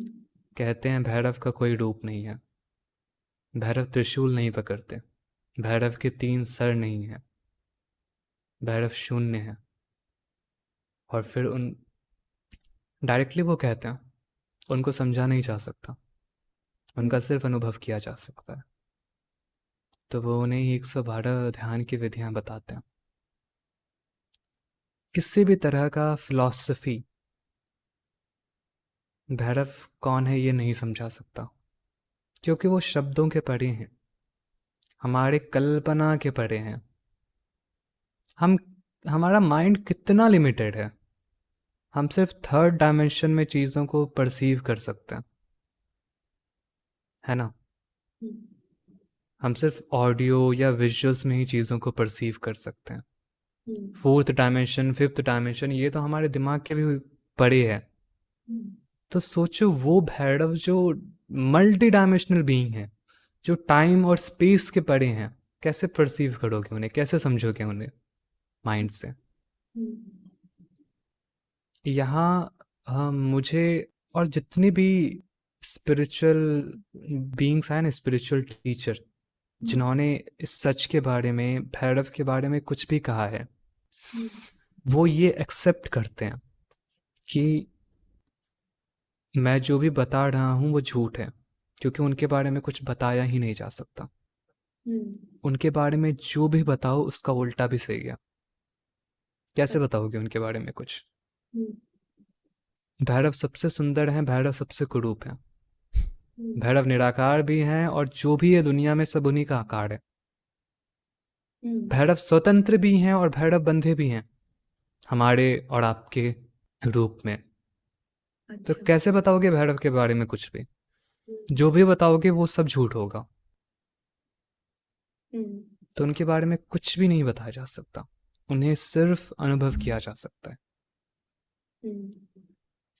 कहते हैं भैरव का कोई रूप नहीं है, भैरव त्रिशूल नहीं पकड़ते, भैरव के 3 सर नहीं हैं, भैरव शून्य है। और फिर उन डायरेक्टली वो कहते हैं उनको समझा नहीं जा सकता, हम्म। उनका सिर्फ अनुभव किया जा सकता है। तो वो उन्हें 112 ध्यान की विधियां बताते हैं। किसी भी तरह का फिलॉसफी भैरव कौन है ये नहीं समझा सकता, क्योंकि वो शब्दों के परे हैं, हमारे कल्पना के परे हैं। हम हमारा माइंड कितना लिमिटेड है, हम सिर्फ थर्ड डायमेंशन में चीज़ों को परसीव कर सकते हैं, है ना। हम्म। हम सिर्फ ऑडियो या विजुअल्स में ही चीज़ों को परसीव कर सकते हैं। हम्म। फोर्थ डायमेंशन, फिफ्थ डायमेंशन, ये तो हमारे दिमाग के भी परे है। हम्म। तो सोचो वो भैरव जो मल्टी डायमेंशनल बीइंग है, जो टाइम और स्पेस के परे हैं, कैसे परसीव करोगे उन्हें, कैसे समझोगे उन्हें माइंड से। हम्म। यहाँ मुझे और जितनी भी स्पिरिचुअल बीइंग्स हैं ना, स्पिरिचुअल टीचर हम्म। जिन्होंने इस सच के बारे में, भैरव के बारे में कुछ भी कहा है, हम्म। वो ये एक्सेप्ट करते हैं कि मैं जो भी बता रहा हूँ वो झूठ है, क्योंकि उनके बारे में कुछ बताया ही नहीं जा सकता। हम्म। उनके बारे में जो भी बताओ उसका उल्टा भी सही है। कैसे बताओगे उनके बारे में कुछ। हम्म। भैरव सबसे सुंदर हैं, भैरव सबसे कुरूप हैं, हम्म। भैरव निराकार भी हैं, और जो भी है दुनिया में सब उन्हीं का आकार है। हम्म। भैरव स्वतंत्र भी हैं और भैरव बंधे भी हैं, हमारे और आपके रूप में। तो अच्छा। कैसे बताओगे भैरव के बारे में कुछ भी, हम्म। जो भी बताओगे वो सब झूठ होगा। हम्म। तो उनके बारे में कुछ भी नहीं बताया जा सकता, उन्हें सिर्फ अनुभव किया जा सकता है।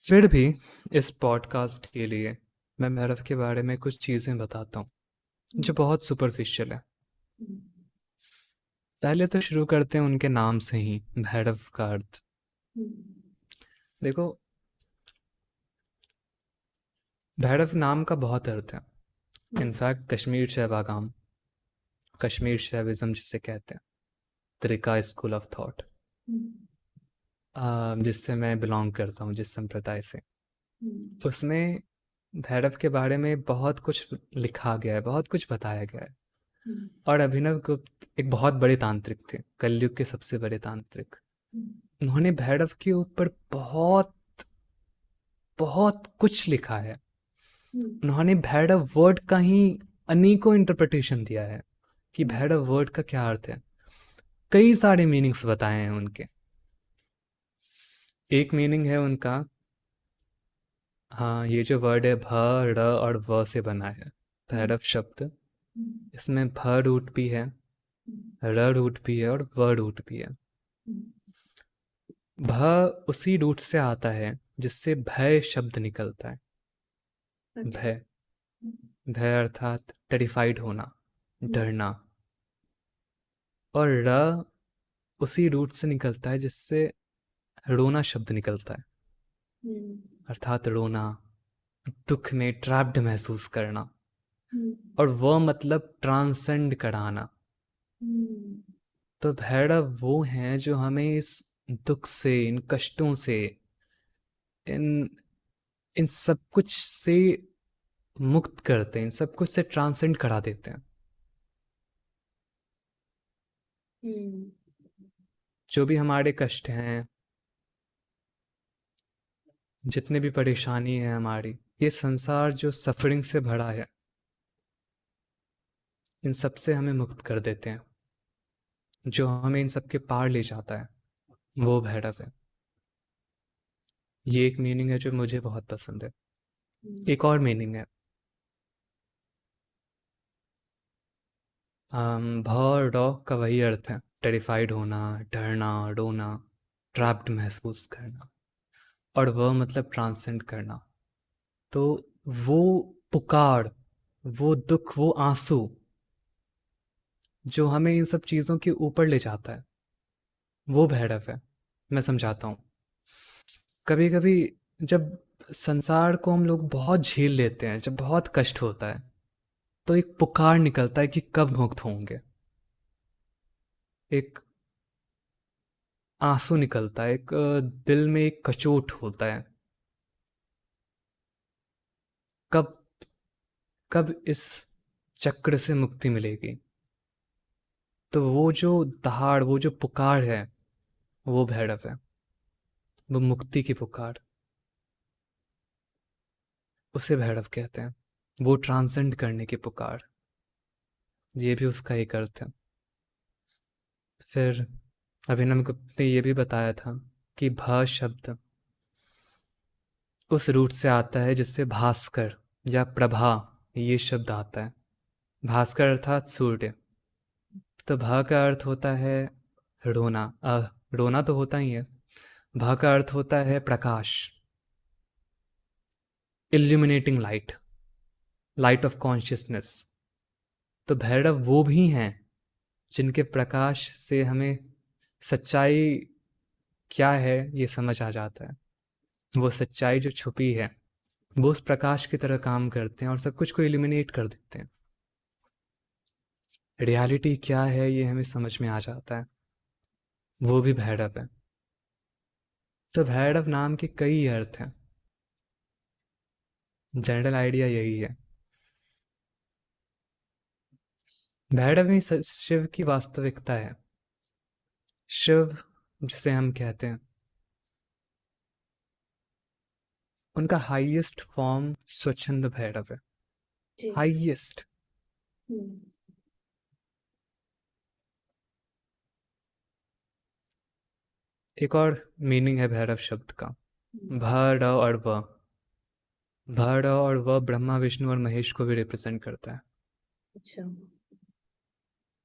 फिर भी इस पॉडकास्ट के लिए मैं भैरव के बारे में कुछ चीज़ें बताता हूँ जो बहुत सुपरफिशियल है। पहले तो शुरू करते हैं उनके नाम से ही, भैरव का अर्थ। देखो, भैरव नाम का बहुत अर्थ है। इनफैक्ट कश्मीर शैवागाम, कश्मीर शैविज्म जिसे कहते हैं, त्रिका स्कूल ऑफ थॉट, जिससे मैं बिलोंग करता हूँ, जिस संप्रदाय से, उसमें भैरव के बारे में बहुत कुछ लिखा गया है, बहुत कुछ बताया गया है। और अभिनव गुप्त एक बहुत बड़े तांत्रिक थे, कलयुग के सबसे बड़े तांत्रिक। उन्होंने भैरव के ऊपर बहुत बहुत कुछ लिखा है। उन्होंने भैरव वर्ड का ही अनेकों इंटरप्रिटेशन दिया है कि भैरव वर्ड का क्या अर्थ है। कई सारे मीनिंग्स बताए हैं उनके। एक मीनिंग है उनका, हाँ, ये जो वर्ड है भ, र और व से बना है, भैरव शब्द, इसमें भ रूट भी है, र रूट भी है और व रूट भी है। भ उसी रूट से आता है जिससे भय शब्द निकलता है। भय, भय अर्थात टेरिफाइड होना, डरना। और र उसी रूट से निकलता है जिससे रोना शब्द निकलता है, अर्थात रोना, दुख में ट्रैप्ड महसूस करना। और वह मतलब ट्रांसेंड कराना। तो भैरव वो हैं जो हमें इस दुख से, इन कष्टों से, इन इन सब कुछ से मुक्त करते हैं, इन सब कुछ से ट्रांसेंड करा देते हैं। जो भी हमारे कष्ट हैं, जितने भी परेशानी है हमारी, ये संसार जो सफरिंग से भरा है, इन सब से हमें मुक्त कर देते हैं। जो हमें इन सब के पार ले जाता है, वो भैरव है। ये एक मीनिंग है जो मुझे बहुत पसंद है। एक और मीनिंग है, भ और डॉ का वही अर्थ है, टेरिफाइड होना, डरना, रोना, ट्रैप्ड महसूस करना। और वह मतलब ट्रांसेंड करना। तो वो पुकार, वो दुख, वो आंसू जो हमें इन सब चीज़ों के ऊपर ले जाता है, वो भैरव है। मैं समझाता हूँ। कभी कभी जब संसार को हम लोग बहुत झेल लेते हैं, जब बहुत कष्ट होता है, तो एक पुकार निकलता है कि कब मुक्त होंगे। एक आंसू निकलता है, एक दिल में एक कचोट होता है, कब कब इस चक्र से मुक्ति मिलेगी। तो वो जो दहाड़, वो जो पुकार है, वो भैरव है। वो मुक्ति की पुकार, उसे भैरव कहते हैं। वो ट्रांसेंड करने की पुकार, ये भी उसका एक अर्थ है। फिर अभिनव गुप्त ने ये भी बताया था कि भ शब्द उस रूट से आता है जिससे भास्कर या प्रभा, ये शब्द आता है। भास्कर अर्थात सूर्य। तो भ का अर्थ होता है रोना, रोना तो होता ही है। भ का अर्थ होता है प्रकाश, illuminating light, light of consciousness. तो भैरव वो भी हैं जिनके प्रकाश से हमें सच्चाई क्या है ये समझ आ जाता है। वो सच्चाई जो छुपी है, वो उस प्रकाश की तरह काम करते हैं और सब कुछ को इल्यूमिनेट कर देते हैं। रियलिटी क्या है ये हमें समझ में आ जाता है। वो भी भैरव है। तो भैरव नाम के कई अर्थ हैं। जनरल आइडिया यही है। भैरव ही शिव की वास्तविकता है। शिव जिसे हम कहते हैं, उनका हाईएस्ट फॉर्म स्वच्छंद भैरव है। हाईएस्ट। एक और मीनिंग है भैरव शब्द का, भ, र और व। भ, र और व ब्रह्मा, विष्णु और महेश को भी रिप्रेजेंट करता है। अच्छा।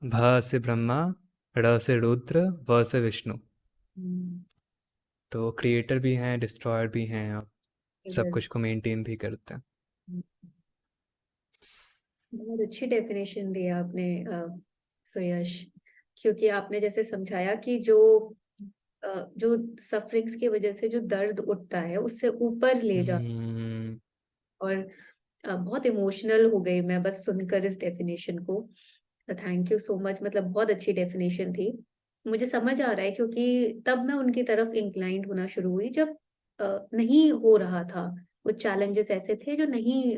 भ से ब्रह्मा, र से रुद्र, व से विष्णु। हम्म, तो क्रिएटर भी हैं, डिस्ट्रॉयर भी हैं, और सब इधर कुछ को मेंटेन भी करते हैं। बहुत अच्छी डेफिनेशन दी आपने सुयश, क्योंकि आपने जैसे समझाया कि जो सफरिंग्स की वजह से जो दर्द उठता है उससे ऊपर ले जा, हम्म, और बहुत इमोशनल हो गई मैं बस सुनकर इस डेफिनेशन को। थैंक यू सो मच, मतलब बहुत अच्छी डेफिनेशन थी। मुझे समझ आ रहा है क्योंकि तब मैं उनकी तरफ इंक्लाइंड होना शुरू हुई जब नहीं हो रहा था। कुछ चैलेंजेस ऐसे थे जो नहीं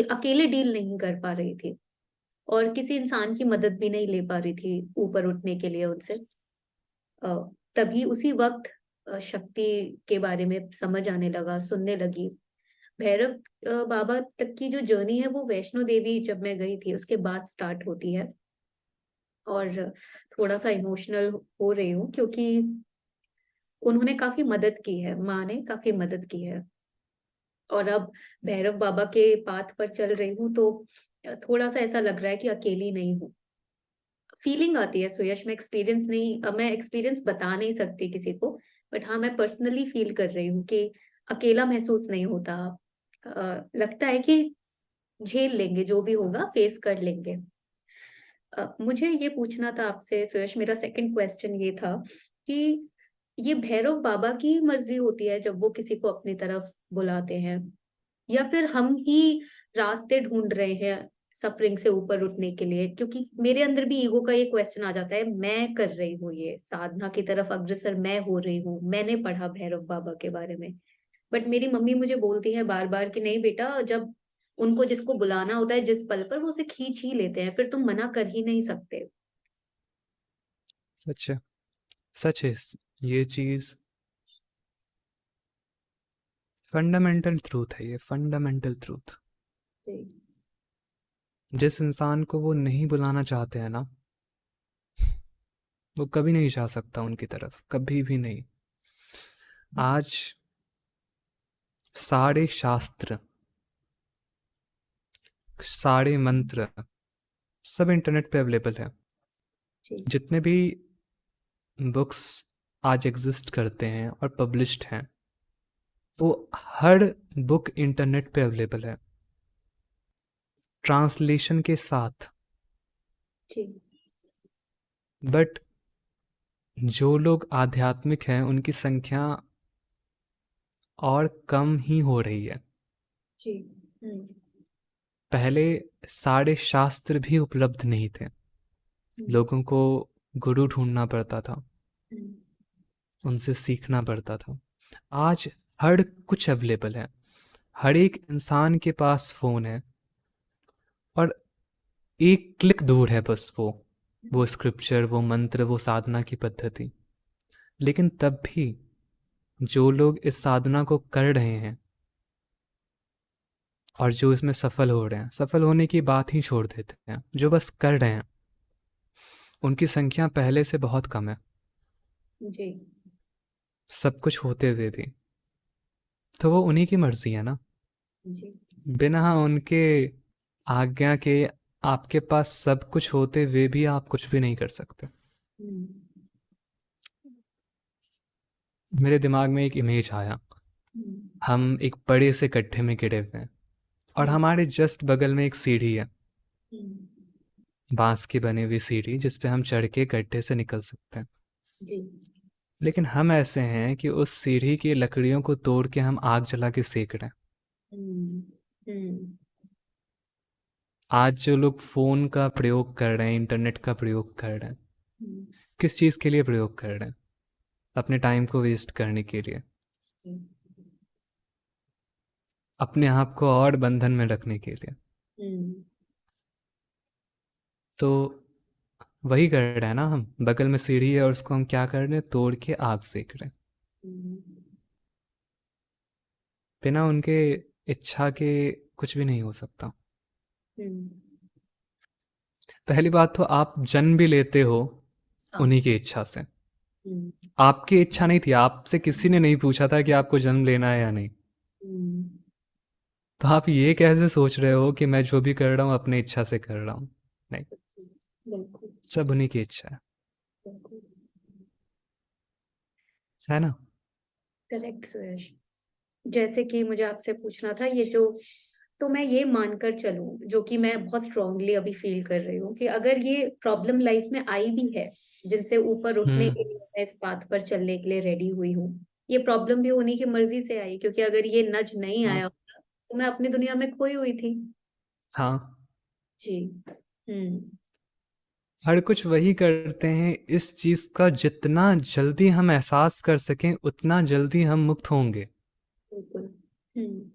अकेले डील नहीं कर पा रही थी, और किसी इंसान की मदद भी नहीं ले पा रही थी ऊपर उठने के लिए उनसे। अ, तभी उसी वक्त शक्ति के बारे में समझ आने लगा, सुनने लगी। भैरव बाबा तक की जो जर्नी है वो वैष्णो देवी जब मैं गई थी उसके बाद स्टार्ट होती है। और थोड़ा सा इमोशनल हो रही हूँ क्योंकि उन्होंने काफी मदद की है, माँ ने काफी मदद की है। और अब भैरव बाबा के पाथ पर चल रही हूँ तो थोड़ा सा ऐसा लग रहा है कि अकेली नहीं हूँ। फीलिंग आती है सुयश, मैं एक्सपीरियंस नहीं, मैं एक्सपीरियंस बता नहीं सकती किसी को, बट हाँ मैं पर्सनली फील कर रही हूँ कि अकेला महसूस नहीं होता। लगता है कि झेल लेंगे, जो भी होगा फेस कर लेंगे। मुझे ये पूछना था आपसे सुयश, मेरा सेकंड क्वेश्चन ये था कि ये भैरव बाबा की मर्जी होती है जब वो किसी को अपनी तरफ बुलाते हैं, या फिर हम ही रास्ते ढूंढ रहे हैं सफरिंग से ऊपर उठने के लिए? क्योंकि मेरे अंदर भी ईगो का ये क्वेश्चन आ जाता है, मैं कर रही हूँ ये साधना की तरफ अग्रसर, मैं हो रही हूँ, मैंने पढ़ा भैरव बाबा के बारे में। बट मेरी मम्मी मुझे बोलती है बार बार कि नहीं बेटा, जब उनको जिसको बुलाना होता है जिस पल पर वो उसे खींच ही लेते हैं, फिर तुम मना कर ही नहीं सकते। सच है, सच है। ये चीज़ फंडामेंटल ट्रूथ है, ये फंडामेंटल ट्रूथ। जी। जिस इंसान को वो नहीं बुलाना चाहते हैं ना, वो कभी नहीं जा सकता उनकी तरफ, कभी भी नहीं। आज सारे शास्त्र, सारे मंत्र सब इंटरनेट पे अवेलेबल है। जी। जितने भी बुक्स आज एग्जिस्ट करते हैं और पब्लिश्ड हैं, वो हर बुक इंटरनेट पे अवेलेबल है, ट्रांसलेशन के साथ। जी। बट जो लोग आध्यात्मिक हैं उनकी संख्या और कम ही हो रही है। जी। हम्म। पहले सारे शास्त्र भी उपलब्ध नहीं थे, हम्म। लोगों को गुरु ढूंढना पड़ता था, हम्म। उनसे सीखना पड़ता था। आज हर कुछ अवेलेबल है, हर एक इंसान के पास फ़ोन है, और एक क्लिक दूर है बस वो स्क्रिप्चर, वो मंत्र, वो साधना की पद्धति। लेकिन तब भी जो लोग इस साधना को कर रहे हैं और जो इसमें सफल हो रहे हैं, सफल होने की बात ही छोड़ देते हैं, जो बस कर रहे हैं, उनकी संख्या पहले से बहुत कम है, जी। सब कुछ होते हुए भी। तो वो उन्हीं की मर्जी है ना। जी। बिना उनके आज्ञा के आपके पास सब कुछ होते हुए भी आप कुछ भी नहीं कर सकते। हम्म। मेरे दिमाग में एक इमेज आया, हम्म। हम एक बड़े से गड्ढे में गिरे हुए हैं और हम्म। हमारे जस्ट बगल में एक सीढ़ी है, हम्म। बांस की बनी हुई सीढ़ी जिस पे हम चढ़ के गड्ढे से निकल सकते हैं। जी। लेकिन हम ऐसे हैं कि उस सीढ़ी की लकड़ियों को तोड़ के हम आग जला के सेक रहे हैं। हम्म। हम्म। आज जो लोग फ़ोन का प्रयोग कर रहे हैं, इंटरनेट का प्रयोग कर रहे हैं, हम्म। किस चीज़ के लिए प्रयोग कर रहे हैं? अपने टाइम को वेस्ट करने के लिए, अपने आप को और बंधन में रखने के लिए। हम्म। तो वही कर रहे हैं ना हम, बगल में सीढ़ी है और उसको हम क्या कर रहे हैं, तोड़ के आग सेक रहे हैं। हम्म। बिना उनके इच्छा के कुछ भी नहीं हो सकता। हम्म। पहली बात तो आप जन्म भी लेते हो हाँ। उन्हीं की इच्छा से। हम्म। आपकी इच्छा नहीं थी, आपसे किसी ने नहीं पूछा था कि आपको जन्म लेना है या नहीं। हम्म। तो आप ये कैसे सोच रहे हो कि मैं जो भी कर रहा हूँ अपनी इच्छा से कर रहा हूँ? नहीं। बिल्कुल सब उन्हीं की इच्छा बिल्कुल है ना? करेक्ट सुयश। जैसे कि मुझे आपसे पूछना था ये जो, तो मैं ये मानकर चलूं जो कि मैं बहुत स्ट्रांगली अभी फील कर रही हूँ कि अगर ये प्रॉब्लम लाइफ में आई भी है, जिनसे ऊपर उठने हुँ, के लिए मैं इस पाथ पर चलने के लिए रेडी हुई हूँ, ये प्रॉब्लम भी उन्हीं की मर्जी से आई, क्योंकि अगर ये नज नहीं हाँ, आया होता तो मैं अपनी दुनिया में खोई हुई थी। हाँ। जी। हम्म। हर कुछ वही करते हैं, इस चीज़ का जितना जल्दी हम एहसास कर सकें, उतना जल्दी हम मुक्त होंगे। बिल्कुल। हम्म।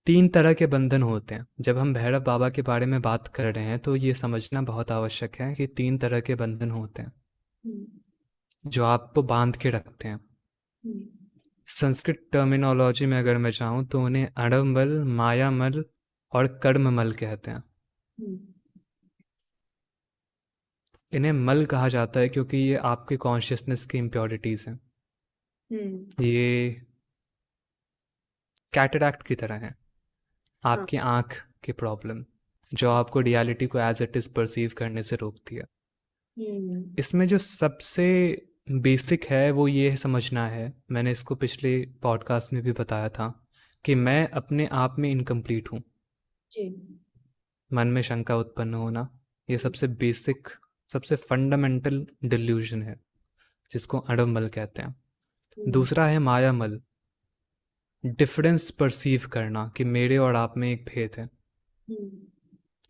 3 तरह के बंधन होते हैं। जब हम भैरव बाबा के बारे में बात कर रहे हैं, तो ये समझना बहुत आवश्यक है कि 3 तरह के बंधन होते हैं, हम्म। जो आपको बाँध के रखते हैं। हम्म। संस्कृत टर्मिनोलॉजी में अगर मैं जाऊँ, तो उन्हें अणवमल, मायामल और कर्ममल कहते हैं। हम्म। इन्हें मल कहा जाता है क्योंकि ये आपके कॉन्शियसनेस की इम्प्योरिटीज़ हैं। हम्म। ये कैटरैक्ट की तरह हैं, हाँ। आपकी आँख की प्रॉब्लम, जो आपको रियलिटी को एज़ इट इज़ परसीव करने से रोकती है। हम्म। इसमें जो सबसे बेसिक है वो ये समझना है, मैंने इसको पिछले पॉडकास्ट में भी बताया था, कि मैं अपने आप में इनकम्प्लीट हूँ। जी। मन में शंका उत्पन्न होना, ये सबसे बेसिक, सबसे फंडामेंटल डिल्यूजन है, जिसको अडमल कहते हैं। हम्म। दूसरा है मायामल, डिफरेंस परसीव करना कि मेरे और आप में एक भेद है, हम्म।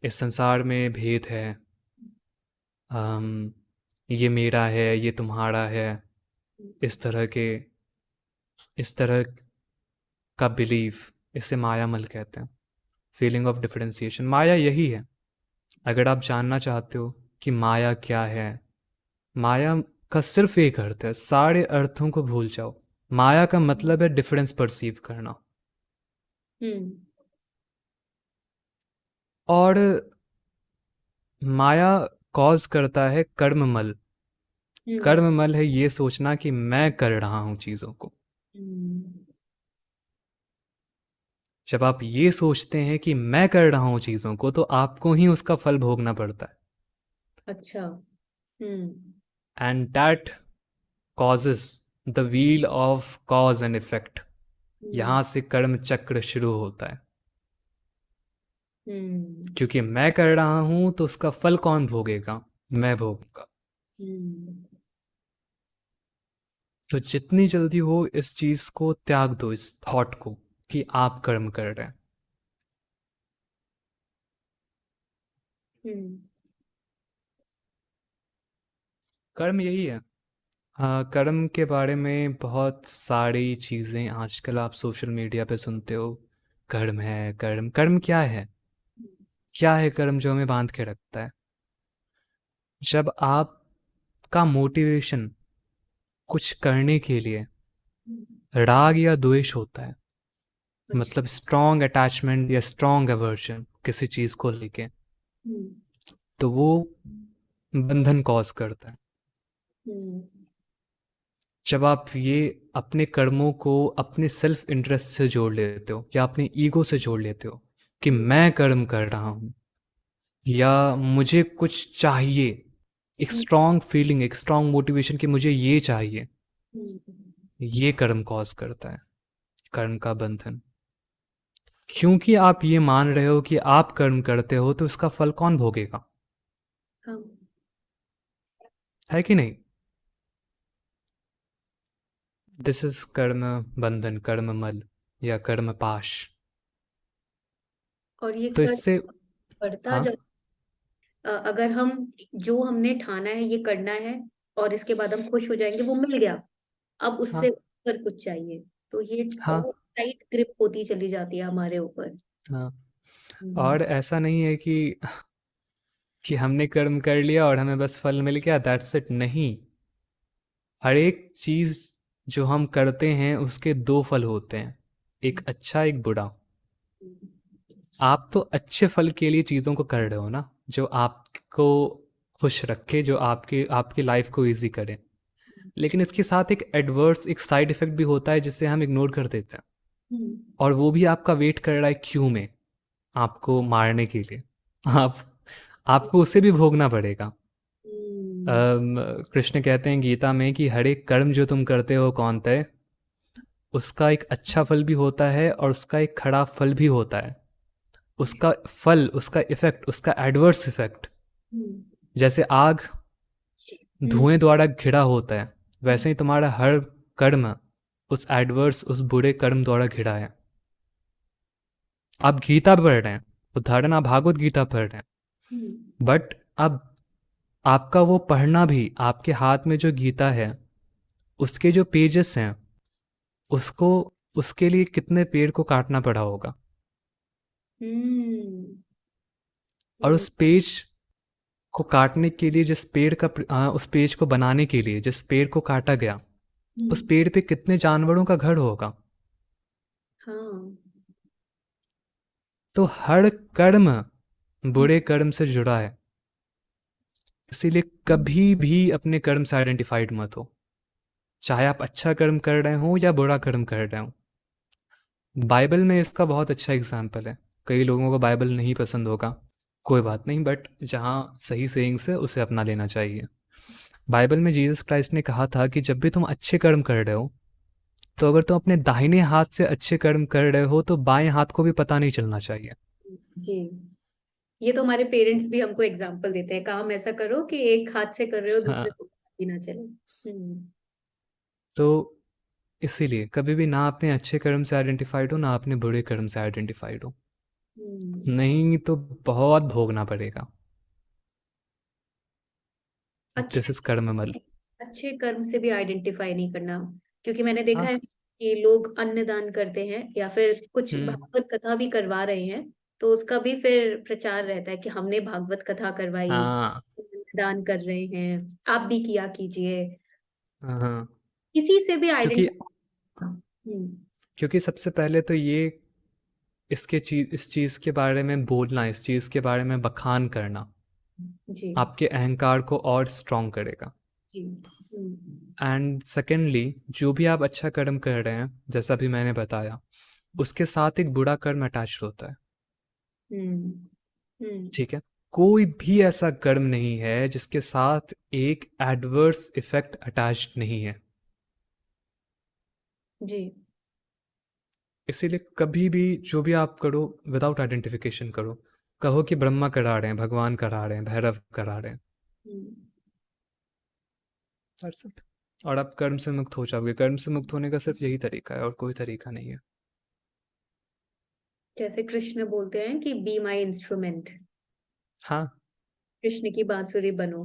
इस संसार में भेद है, ये मेरा है, ये तुम्हारा है, इस तरह के, इस तरह का बिलीफ, इसे मायामल कहते हैं। फीलिंग ऑफ डिफरेंशिएशन, माया यही है। अगर आप जानना चाहते हो कि माया क्या है, माया का सिर्फ एक अर्थ है, सारे अर्थों को भूल जाओ। माया का मतलब है डिफरेंस परसीव करना। हम्म। और माया कॉज करता है कर्ममल। हम्म। कर्ममल है ये सोचना कि मैं कर रहा हूँ चीज़ों को। हम्म। जब आप ये सोचते हैं कि मैं कर रहा हूँ चीज़ों को, तो आपको ही उसका फल भोगना पड़ता अच्छा। हम्म। है, and that causes the wheel of cause and effect. Hmm. यहाँ से कर्म चक्र शुरू होता है। हम्म। क्योंकि मैं कर रहा हूँ तो उसका फल कौन भोगेगा? मैं भोगूंगा। हम्म। तो जितनी जल्दी हो इस चीज़ को त्याग दो, इस थॉट को कि आप कर्म कर रहे हैं। हम्म। कर्म यही है। हाँ, कर्म के बारे में बहुत सारी चीज़ें आजकल आप सोशल मीडिया पे सुनते हो। कर्म है, कर्म, कर्म क्या है? क्या है कर्म जो हमें बांध के रखता है? जब आपका मोटिवेशन कुछ करने के लिए राग या द्वेष होता है, अच्छा। मतलब स्ट्रॉन्ग अटैचमेंट या स्ट्रॉन्ग अवर्जन किसी चीज़ को लेके, हम्म। तो वो बंधन कॉज करता है। हम्म। जब आप ये अपने कर्मों को अपने सेल्फ इंटरेस्ट से जोड़ लेते हो या अपने ईगो से जोड़ लेते हो कि मैं कर्म कर रहा हूँ या मुझे कुछ चाहिए, एक हम्म। स्ट्रॉन्ग फीलिंग, एक स्ट्रॉन्ग मोटिवेशन कि मुझे ये चाहिए, हम्म। ये कर्म कॉज करता है, कर्म का बंधन। क्योंकि आप ये मान रहे हो कि आप कर्म करते हो, तो उसका फल कौन भोगेगा? हाँ। है कि नहीं? दिस इज कर्म बंधन, कर्म मल या कर्म पाश। और ये तो कर इससे, बढ़ता हाँ, जा, अगर हम जो हमने ठाना है ये करना है और इसके बाद हम खुश हो जाएंगे, वो मिल गया, अब हाँ, उससे ऊपर कुछ चाहिए, तो ये हाँ, और टाइट ग्रिप होती चली जाती है हमारे ऊपर। हाँ। हम्म। और ऐसा नहीं है कि हमने कर्म कर लिया और हमें बस फल मिल गया, दैट्स इट, नहीं। हर एक चीज़ जो हम करते हैं उसके दो फल होते हैं, एक अच्छा, एक बुरा। आप तो अच्छे फल के लिए चीज़ों को कर रहे हो ना, जो आपको खुश रखे, जो आपके आपकी लाइफ को इजी करे। लेकिन इसके साथ एक एडवर्स, एक साइड इफेक्ट भी होता है जिसे हम इग्नोर कर देते हैं, हम्म। और वो भी आपका वेट कर रहा है क्यों में, आपको मारने के लिए। आप आपको उसे भी भोगना पड़ेगा। हम्म, कृष्ण कहते हैं गीता में कि हर एक कर्म जो तुम करते हो कौन्तेय, उसका एक अच्छा फल भी होता है और उसका एक खराब फल भी होता है। उसका फल, उसका इफेक्ट, उसका एडवर्स इफेक्ट, हम्म, जैसे आग हम्म, धुएं द्वारा घिरा होता है, वैसे ही तुम्हारा हर कर्म उस एडवर्स, उस बुरे कर्म द्वारा घिरा है। आप गीता पढ़ रहे हैं, उदाहरण आप भागवत गीता पढ़ रहे हम्म, हैं, बट अब आपका वो पढ़ना भी, आपके हाथ में जो गीता है उसके जो पेजेस हैं, उसको, उसके लिए कितने पेड़ को काटना पड़ा होगा, हम्म, और हम्म, उस पेज को काटने के लिए, जिस पेड़ का उस पेज को बनाने के लिए जिस पेड़ को काटा गया, उस हम्म, पेड़ पे कितने जानवरों का घर होगा। हाँ, तो हर कर्म हम्म, बुरे कर्म से जुड़ा है। इसीलिए कभी भी अपने कर्म से आइडेंटिफाइड मत हो, चाहे आप अच्छा कर्म कर रहे हो या बुरा कर्म कर रहे हो। बाइबल में इसका बहुत अच्छा एग्जाम्पल है। कई लोगों को बाइबल नहीं पसंद होगा, कोई बात नहीं, बट जहाँ सही सेइंग्स है उसे अपना लेना चाहिए। बाइबल में जीसस क्राइस्ट ने कहा था कि जब भी तुम अच्छे कर्म कर रहे हो, तो अगर तुम अपने दाहिने हाथ से अच्छे कर्म कर रहे हो तो बाएं हाथ को भी पता नहीं चलना चाहिए। जी। ये तो हमारे पेरेंट्स भी हमको एग्जाम्पल देते हैं, काम ऐसा करो कि एक हाथ से कर रहे हो दूसरे हाँ, को पता ही ना चले। हम्म, तो इसीलिए कभी भी ना अपने अच्छे कर्म से आइडेंटिफाइड हो, ना अपने बुरे कर्म से आइडेंटिफाइड हो, हम्म। नहीं तो बहुत भोगना पड़ेगा। दिस अच्छे इज कर्ममल। अच्छे कर्म से भी आइडेंटिफाई नहीं करना, क्योंकि मैंने देखा हाँ। है कि लोग अन्न दान करते हैं या फिर कुछ हम्म। भागवत कथा भी करवा रहे हैं, तो उसका भी फिर प्रचार रहता है कि हमने भागवत कथा करवाई, हाँ। दान कर रहे हैं, आप भी किया कीजिए। हाँ, किसी से भी क्योंकि आइडेंटिफाई। हम्म, क्योंकि सबसे पहले तो ये, इस चीज़ के बारे में बोलना, इस चीज़ के बारे में बखान करना जी, आपके अहंकार को और स्ट्रॉन्ग करेगा। जी, हम्म, एंड सेकेंडली, जो भी आप अच्छा कर्म कर रहे हैं, जैसा भी मैंने बताया, उसके साथ एक बुरा कर्म अटैच होता है। हम्म, हम्म, ठीक है, कोई भी ऐसा कर्म नहीं है जिसके साथ एक एडवर्स इफेक्ट अटैच्ड नहीं है। जी, इसीलिए कभी भी जो भी आप करो, विदाउट आइडेंटिफिकेशन करो। कहो कि ब्रह्मा करा रहे हैं, भगवान करा रहे हैं, भैरव करा रहे हैं, हम्म। That's it. और आप कर्म से मुक्त हो जाओगे। कर्म से मुक्त होने का सिर्फ यही तरीका है, और कोई तरीका नहीं है। जैसे कृष्ण बोलते हैं कि बी माई इंस्ट्रूमेंट, हाँ। कृष्ण की बांसुरी बनो।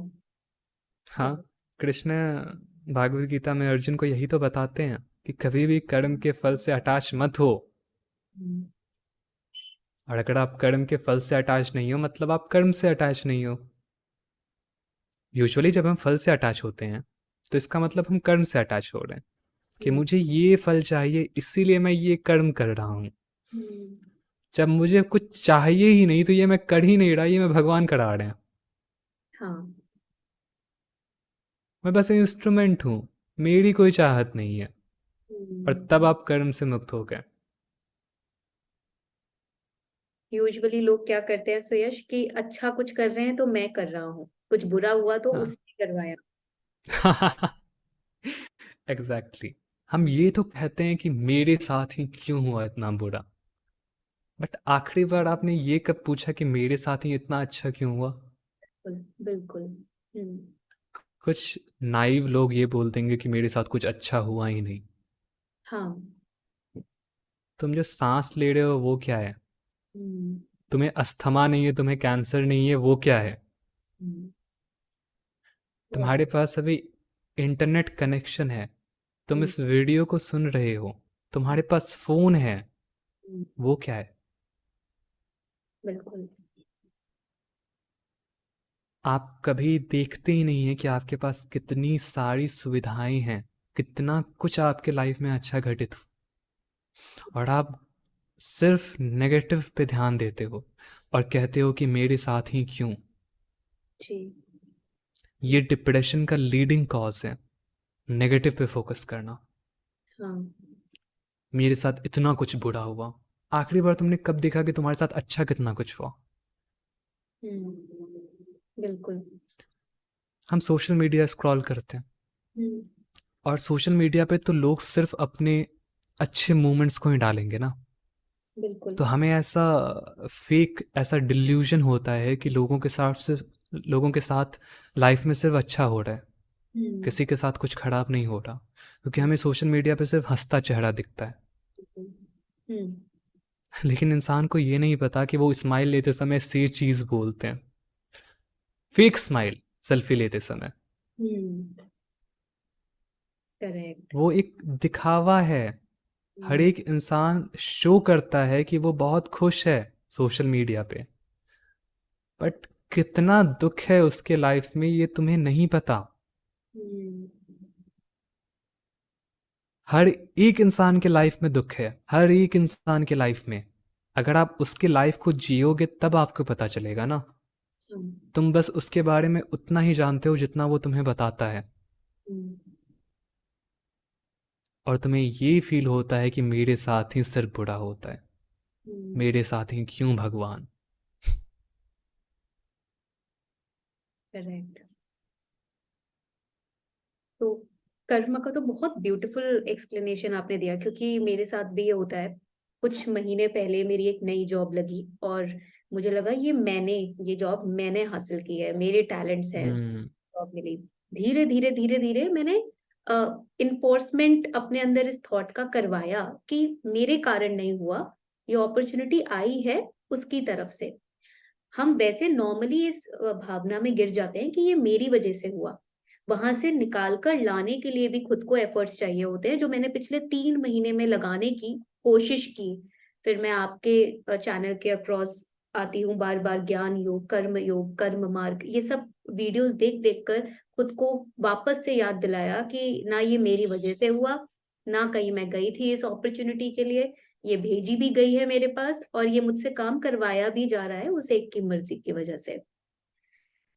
हाँ, कृष्ण भागवत गीता में अर्जुन को यही तो बताते हैं कि कभी भी कर्म के फल से अटैच मत हो। हम्म, और अगर आप कर्म के फल से अटैच नहीं हो, मतलब आप कर्म से अटैच नहीं हो। यूजुअली जब हम फल से अटैच होते हैं, तो इसका मतलब हम कर्म से अटैच हो रहे हैं, कि हम्म, मुझे ये फल चाहिए इसीलिए मैं ये कर्म कर रहा हूँ। हम्म, जब मुझे कुछ चाहिए ही नहीं तो ये मैं कर ही नहीं रहा, ये मैं भगवान करा रहे हैं। हाँ, मैं बस इंस्ट्रूमेंट हूँ, मेरी कोई चाहत नहीं है। और हम्म। तब आप कर्म से मुक्त हो गए। यूजुअली लोग क्या करते हैं सुयश, कि अच्छा कुछ कर रहे हैं तो मैं कर रहा हूँ, कुछ बुरा हुआ तो हाँ। उसने करवाया। एग्जैक्टली। हम ये तो कहते हैं कि मेरे साथ ही क्यों हुआ इतना बुरा, बट आखिरी बार आपने ये कब पूछा कि मेरे साथ ही इतना अच्छा क्यों हुआ। बिल्कुल, बिल्कुल। हम्म, कुछ नाइव लोग ये बोल देंगे कि मेरे साथ कुछ अच्छा हुआ ही नहीं। हाँ, तुम जो सांस ले रहे हो वो क्या है? हम्म, तुम्हें अस्थमा नहीं है, तुम्हें कैंसर नहीं है, वो क्या है? हम्म, वो- तुम्हारे पास अभी इंटरनेट कनेक्शन है, तुम हम्म, इस वीडियो को सुन रहे हो, तुम्हारे पास फोन है, हम्म, वो क्या है? बिल्कुल, आप कभी देखते ही नहीं है कि आपके पास कितनी सारी सुविधाएं हैं, कितना कुछ आपके लाइफ में अच्छा घटित हो, और आप सिर्फ नेगेटिव पे ध्यान देते हो और कहते हो कि मेरे साथ ही क्यों। जी, ये डिप्रेशन का लीडिंग कॉज है, नेगेटिव पे फोकस करना। हाँ, मेरे साथ इतना कुछ बुरा हुआ। आखिरी बार तुमने कब देखा कि तुम्हारे साथ अच्छा कितना कुछ हुआ? बिल्कुल। हम सोशल मीडिया स्क्रॉल करते हैं हम्म, और सोशल मीडिया पे तो लोग सिर्फ अपने अच्छे मोमेंट्स को ही डालेंगे ना। बिल्कुल। तो हमें ऐसा फेक ऐसा डिल्यूजन होता है कि लोगों के साथ लाइफ में सिर्फ अच्छा हो रहा है, हम्म, किसी के साथ कुछ खराब नहीं हो रहा, क्योंकि हमें सोशल मीडिया पे सिर्फ हंसता चेहरा दिखता है। हम्म, लेकिन इंसान को ये नहीं पता कि वो स्माइल लेते समय से चीज़ बोलते हैं, फेक स्माइल सेल्फी लेते समय। हम्म, करेक्ट। वो एक दिखावा है। हर हम्म, एक इंसान शो करता है कि वो बहुत खुश है सोशल मीडिया पे, बट कितना दुख है उसके लाइफ में ये तुम्हें नहीं पता। हम्म, हर एक इंसान के लाइफ में दुख है, हर एक इंसान के लाइफ में। अगर आप उसके लाइफ को जियोगे तब आपको पता चलेगा ना। हम्म, तुम बस उसके बारे में उतना ही जानते हो जितना वो तुम्हें बताता है, हम्म, और तुम्हें ये फील होता है कि मेरे साथ ही सिर्फ बुरा होता है, मेरे साथ ही क्यों भगवान। करेक्ट। तो कर्म का तो बहुत ब्यूटीफुल एक्सप्लेनेशन आपने दिया, क्योंकि मेरे साथ भी ये होता है। कुछ महीने पहले मेरी एक नई जॉब लगी और मुझे लगा ये जॉब मैंने हासिल की है, मेरे टैलेंट्स हैं, हम्म। जॉब मिली। धीरे धीरे धीरे धीरे मैंने इन्फोर्समेंट अपने अंदर इस थॉट का करवाया कि मेरे कारण नहीं हुआ, ये अपॉर्चुनिटी आई है उसकी तरफ से। हम वैसे नॉर्मली इस भावना में गिर जाते हैं कि ये मेरी वजह से हुआ। वहां से निकाल कर लाने के लिए भी खुद को एफर्ट्स चाहिए होते हैं, जो मैंने पिछले 3 महीने में लगाने की कोशिश की। फिर मैं आपके चैनल के अक्रॉस आती हूँ बार बार, ज्ञान योग, कर्म मार्ग, ये सब वीडियोस देख देख कर खुद को वापस से याद दिलाया कि ना ये मेरी वजह से हुआ, ना कहीं मैं गई थी इस अपॉर्चुनिटी के लिए, ये भेजी भी गई है मेरे पास और ये मुझसे काम करवाया भी जा रहा है उस एक की मर्जी की वजह से।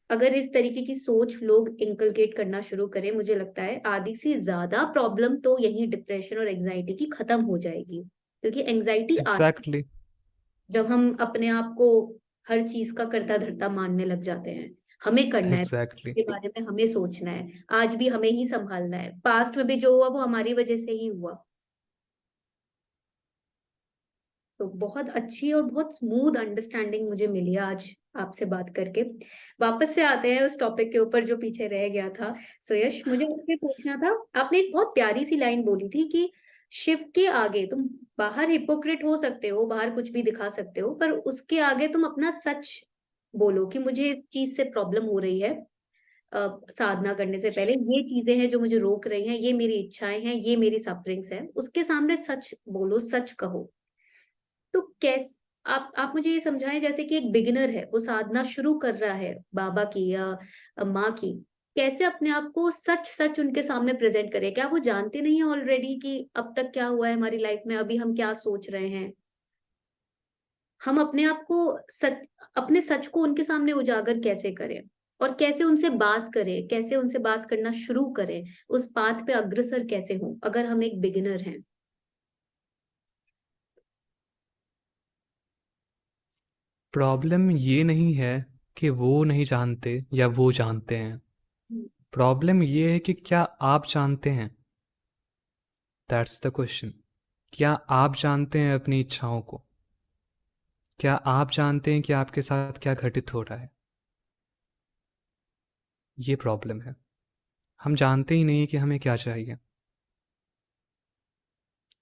अगर इस तरीके की सोच लोग इंकलकेट करना शुरू करें, मुझे लगता है आधी से ज्यादा प्रॉब्लम तो यही डिप्रेशन और एंजाइटी की खत्म हो जाएगी। क्योंकि एंजाइटी आती एग्जैक्टली। जब हम अपने आप को हर चीज का कर्ता धर्ता मानने लग जाते हैं। हमें करना है, एग्जैक्टली। के बारे में हमें सोचना है, आज भी हमें ही संभालना है, पास्ट में भी जो हुआ वो हमारी वजह से ही हुआ। तो बहुत अच्छी और बहुत स्मूथ अंडरस्टैंडिंग मुझे मिली आज आपसे बात करके। वापस से आते हैं उस टॉपिक के ऊपर जो पीछे रह गया था। सो यश, मुझे आपसे पूछना था, आपने एक बहुत प्यारी सी लाइन बोली थी कि शिव के आगे तुम बाहर हिपोक्रेट हो सकते हो, बाहर कुछ भी दिखा सकते हो, पर उसके आगे तुम अपना सच बोलो कि मुझे इस चीज से प्रॉब्लम हो रही है। साधना करने से पहले ये चीजें हैं जो मुझे रोक रही हैं, ये मेरी इच्छाएं हैं, ये मेरी सफरिंग्स हैं, उसके सामने सच बोलो, सच कहो। तो कैस आप मुझे ये समझाएं, जैसे कि एक बिगिनर है, वो साधना शुरू कर रहा है बाबा की या माँ की, कैसे अपने आप को सच सच उनके सामने प्रेजेंट करे? क्या वो जानते नहीं है ऑलरेडी कि अब तक क्या हुआ है हमारी लाइफ में, अभी हम क्या सोच रहे हैं? हम अपने आप को सच, अपने सच को उनके सामने उजागर कैसे करें? और कैसे उनसे बात करें, कैसे उनसे बात करना शुरू करें, उस पाथ पे अग्रसर कैसे हों अगर हम एक बिगिनर हैं? प्रॉब्लम ये नहीं है कि वो नहीं जानते या वो जानते हैं। हम्म, प्रॉब्लम ये है कि क्या आप जानते हैं। That's the question. क्या आप जानते हैं अपनी इच्छाओं को? क्या आप जानते हैं कि आपके साथ क्या घटित हो रहा है? ये प्रॉब्लम है। हम जानते ही नहीं कि हमें क्या चाहिए।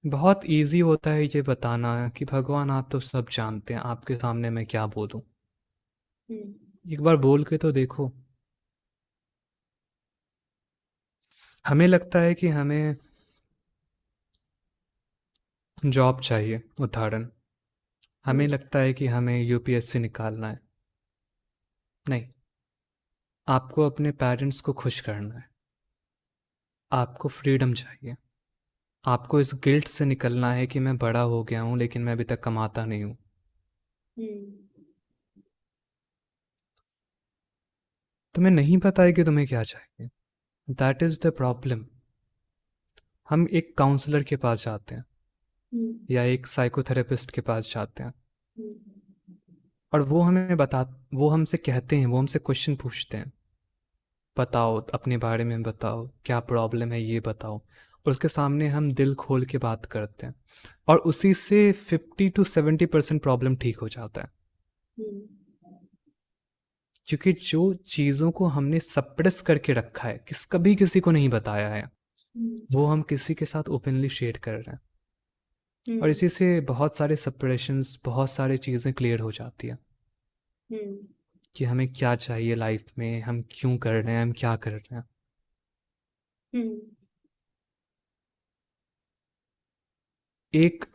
बहुत इजी होता है ये बताना कि भगवान आप तो सब जानते हैं, आपके सामने मैं क्या बोलूं। हम्म, एक बार बोल के तो देखो। हमें लगता है कि हमें जॉब चाहिए, उदाहरण। हमें हम्म, लगता है कि हमें यूपीएससी निकालना है। नहीं, आपको अपने पेरेंट्स को खुश करना है। आपको फ्रीडम चाहिए। आपको इस गिल्ट से निकलना है कि मैं बड़ा हो गया हूँ लेकिन मैं अभी तक कमाता नहीं हूँ। हम्म, तुम्हें नहीं पता है कि तुम्हें क्या चाहिए। That is the problem. हम एक काउंसलर के पास जाते हैं हम्म, या एक साइकोथेरेपिस्ट के पास जाते हैं। हम्म, और वो हमसे कहते हैं, वो हमसे क्वेश्चन पूछते हैं, बताओ अपने बारे में, बताओ क्या प्रॉब्लम है, ये बताओ। और उसके सामने हम दिल खोल के बात करते हैं, और उसी से 50 to 70% प्रॉब्लम ठीक हो जाता है। हम्म, क्योंकि जो चीज़ों को हमने सप्रेस करके रखा है, कभी किसी को नहीं बताया है, हम्म, वो हम किसी के साथ ओपनली शेयर कर रहे हैं। और हम्म, इसी से बहुत सारे सप्रेशंस, बहुत सारी चीज़ें क्लियर हो जाती है हम्म, कि हमें क्या चाहिए लाइफ में, हम क्यों कर रहे हैं, हम क्या कर रहे हैं। हम्म, एक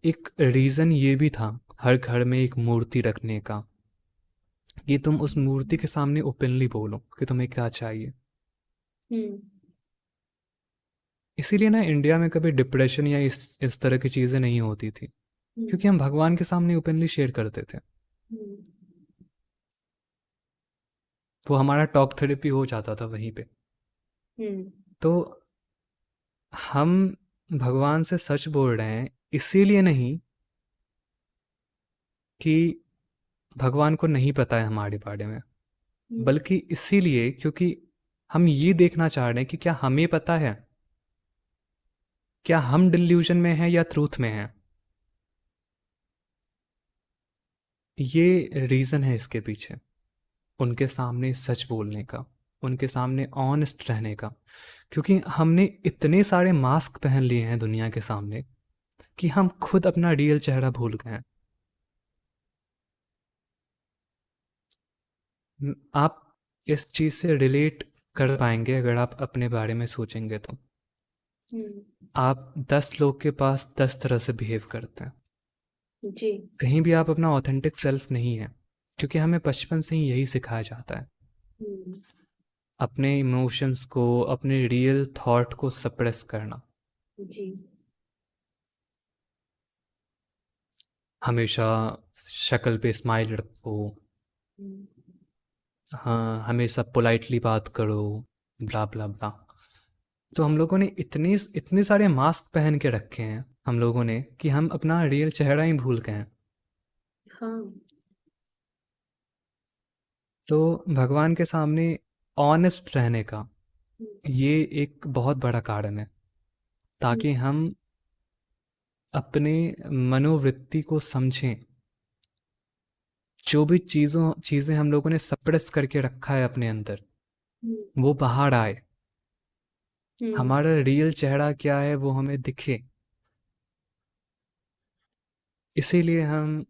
एक रीज़न ये भी था हर घर में एक मूर्ति रखने का, कि तुम उस मूर्ति के सामने ओपनली बोलो कि तुम्हें क्या चाहिए। हम्म, इसीलिए ना इंडिया में कभी डिप्रेशन या इस तरह की चीज़ें नहीं होती थी, क्योंकि हम्म, हम भगवान के सामने ओपनली शेयर करते थे। हम्म, वो हमारा टॉक थेरेपी हो जाता था वहीं पे। हम्म, तो हम भगवान से सच बोल रहे हैं, इसीलिए नहीं कि भगवान को नहीं पता है हमारे बारे में, हम्म, बल्कि इसीलिए क्योंकि हम ये देखना चाह रहे हैं कि क्या हमें पता है, क्या हम डिल्यूजन में हैं या ट्रूथ में हैं। ये रीज़न है इसके पीछे, उनके सामने सच बोलने का, उनके सामने ऑनेस्ट रहने का। क्योंकि हमने इतने सारे मास्क पहन लिए हैं दुनिया के सामने कि हम खुद अपना रियल चेहरा भूल गए हैं। आप इस चीज़ से रिलेट कर पाएंगे अगर आप अपने बारे में सोचेंगे तो। हम्म, आप 10 लोग के पास 10 तरह से बिहेव करते हैं, जी, कहीं भी आप अपना ऑथेंटिक सेल्फ नहीं है, क्योंकि हमें बचपन से ही यही सिखाया जाता है, हम्म, अपने इमोशंस को, अपने रियल थॉट को सप्रेस करना। जी, हमेशा शक्ल पे स्माइल रखो, हम्म, हाँ हमेशा पोलाइटली बात करो, ब्ला ब्ला ब्ला। तो हम लोगों ने इतने इतने सारे मास्क पहन के रखे हैं हम लोगों ने कि हम अपना रियल चेहरा ही भूल गए हैं। हाँ, तो भगवान के सामने ऑनेस्ट रहने का हम्म, ये एक बहुत बड़ा कारण है, हम्म, ताकि हम अपने मनोवृत्ति को समझें। जो भी चीज़ें हम लोगों ने सप्रेस करके रखा है अपने अंदर, हम्म, वो बाहर आए, हम्म, हमारा रियल चेहरा क्या है वो हमें दिखे। इसीलिए हम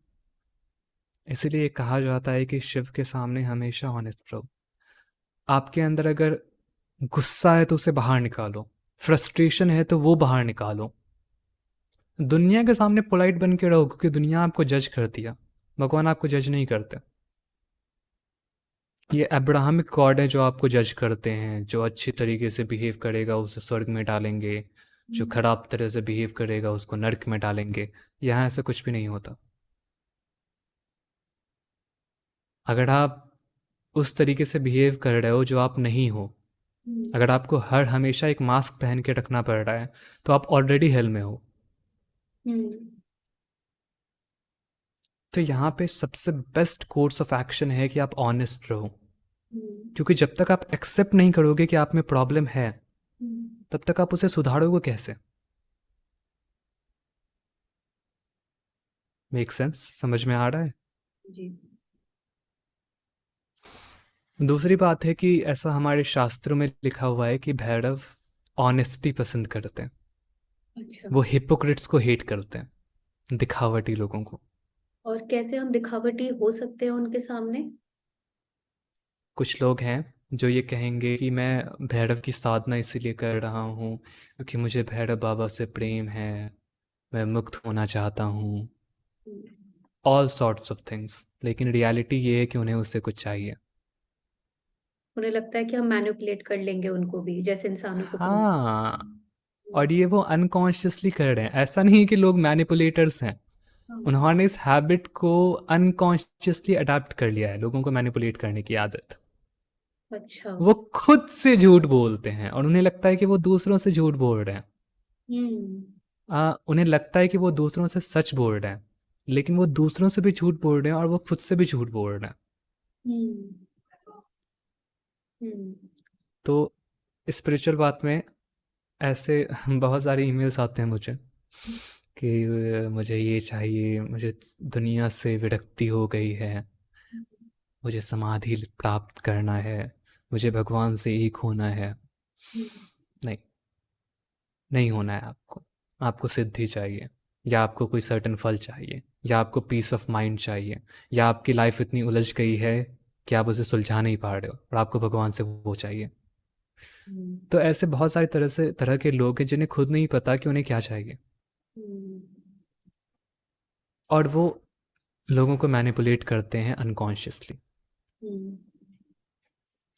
इसीलिए कहा जाता है कि शिव के सामने हमेशा ऑनेस्ट रहो। आपके अंदर अगर गुस्सा है तो उसे बाहर निकालो, फ्रस्ट्रेशन है तो वो बाहर निकालो। दुनिया के सामने पोलाइट बन के रहो, क्योंकि दुनिया आपको जज करती है, भगवान आपको जज नहीं करते। ये अब्राहमिक गॉड है जो आपको जज करते हैं, जो अच्छी तरीके से बिहेव करेगा उसे स्वर्ग में डालेंगे, जो हम्म, खराब तरह से बिहेव करेगा उसको नर्क में डालेंगे। यहाँ ऐसा कुछ भी नहीं होता। अगर आप उस तरीके से बिहेव कर रहे हो जो आप नहीं हो, हम्म, अगर आपको हर हमेशा एक मास्क पहन के रखना पड़ रहा है, तो आप ऑलरेडी हेल में हो। हम्म, तो यहाँ पे सबसे बेस्ट कोर्स ऑफ एक्शन है कि आप ऑनेस्ट रहो, हम्म, क्योंकि जब तक आप एक्सेप्ट नहीं करोगे कि आप में प्रॉब्लम है, हम्म, तब तक आप उसे सुधारोगे कैसे। Make sense? समझ में आ रहा है? जी, दूसरी बात है कि ऐसा हमारे शास्त्रों में लिखा हुआ है कि भैरव ऑनेस्टी पसंद करते हैं, अच्छा। वो हिपोक्रिट्स को हेट करते हैं, दिखावटी लोगों को। और कैसे हम दिखावटी हो सकते हैं उनके सामने? कुछ लोग हैं जो ये कहेंगे कि मैं भैरव की साधना इसीलिए कर रहा हूँ क्योंकि मुझे भैरव बाबा से प्रेम है, मैं मुक्त होना चाहता हूँ, हम्म, ऑल सॉर्ट्स ऑफ थिंग्स। लेकिन रियलिटी ये है कि उन्हें उससे कुछ चाहिए। उन्हें लगता है कि हम मैनिपुलेट कर लेंगे उनको भी, जैसे इंसानों को कर। हाँ, और ये वो अनकॉन्शियसली कर रहे हैं, ऐसा नहीं है कि लोग मैनिपुलेटर्स हैं। हाँ, उन्होंने इस हैबिट को अनकॉन्शियसली अडाप्ट कर लिया है, लोगों को मैनिपुलेट करने की आदत। अच्छा। वो खुद से झूठ बोलते हैं और उन्हें लगता है कि वो दूसरों से झूठ बोल रहे हैं। हम्म, उन्हें लगता है कि वो दूसरों से सच बोल रहे हैं, लेकिन वो दूसरों से भी झूठ बोल रहे हैं और वो खुद से भी झूठ बोल रहे हैं। हम्म। हम्म। तो स्पिरिचुअल बात में ऐसे बहुत सारे ईमेल्स आते हैं मुझे कि मुझे ये चाहिए, मुझे दुनिया से विरक्ति हो गई है, मुझे समाधि प्राप्त करना है, मुझे भगवान से एक होना है। नहीं, नहीं होना है आपको। आपको सिद्धि चाहिए, या आपको कोई सर्टेन फल चाहिए, या आपको पीस ऑफ माइंड चाहिए, या आपकी लाइफ इतनी उलझ गई है कि आप उसे सुलझा नहीं पा रहे हो और आपको भगवान से वो चाहिए। हम्म। तो ऐसे बहुत सारी तरह के लोग हैं जिन्हें खुद नहीं पता कि उन्हें क्या चाहिए, हम्म। और वो लोगों को मैनिपुलेट करते हैं अनकॉन्शियसली। हम्म।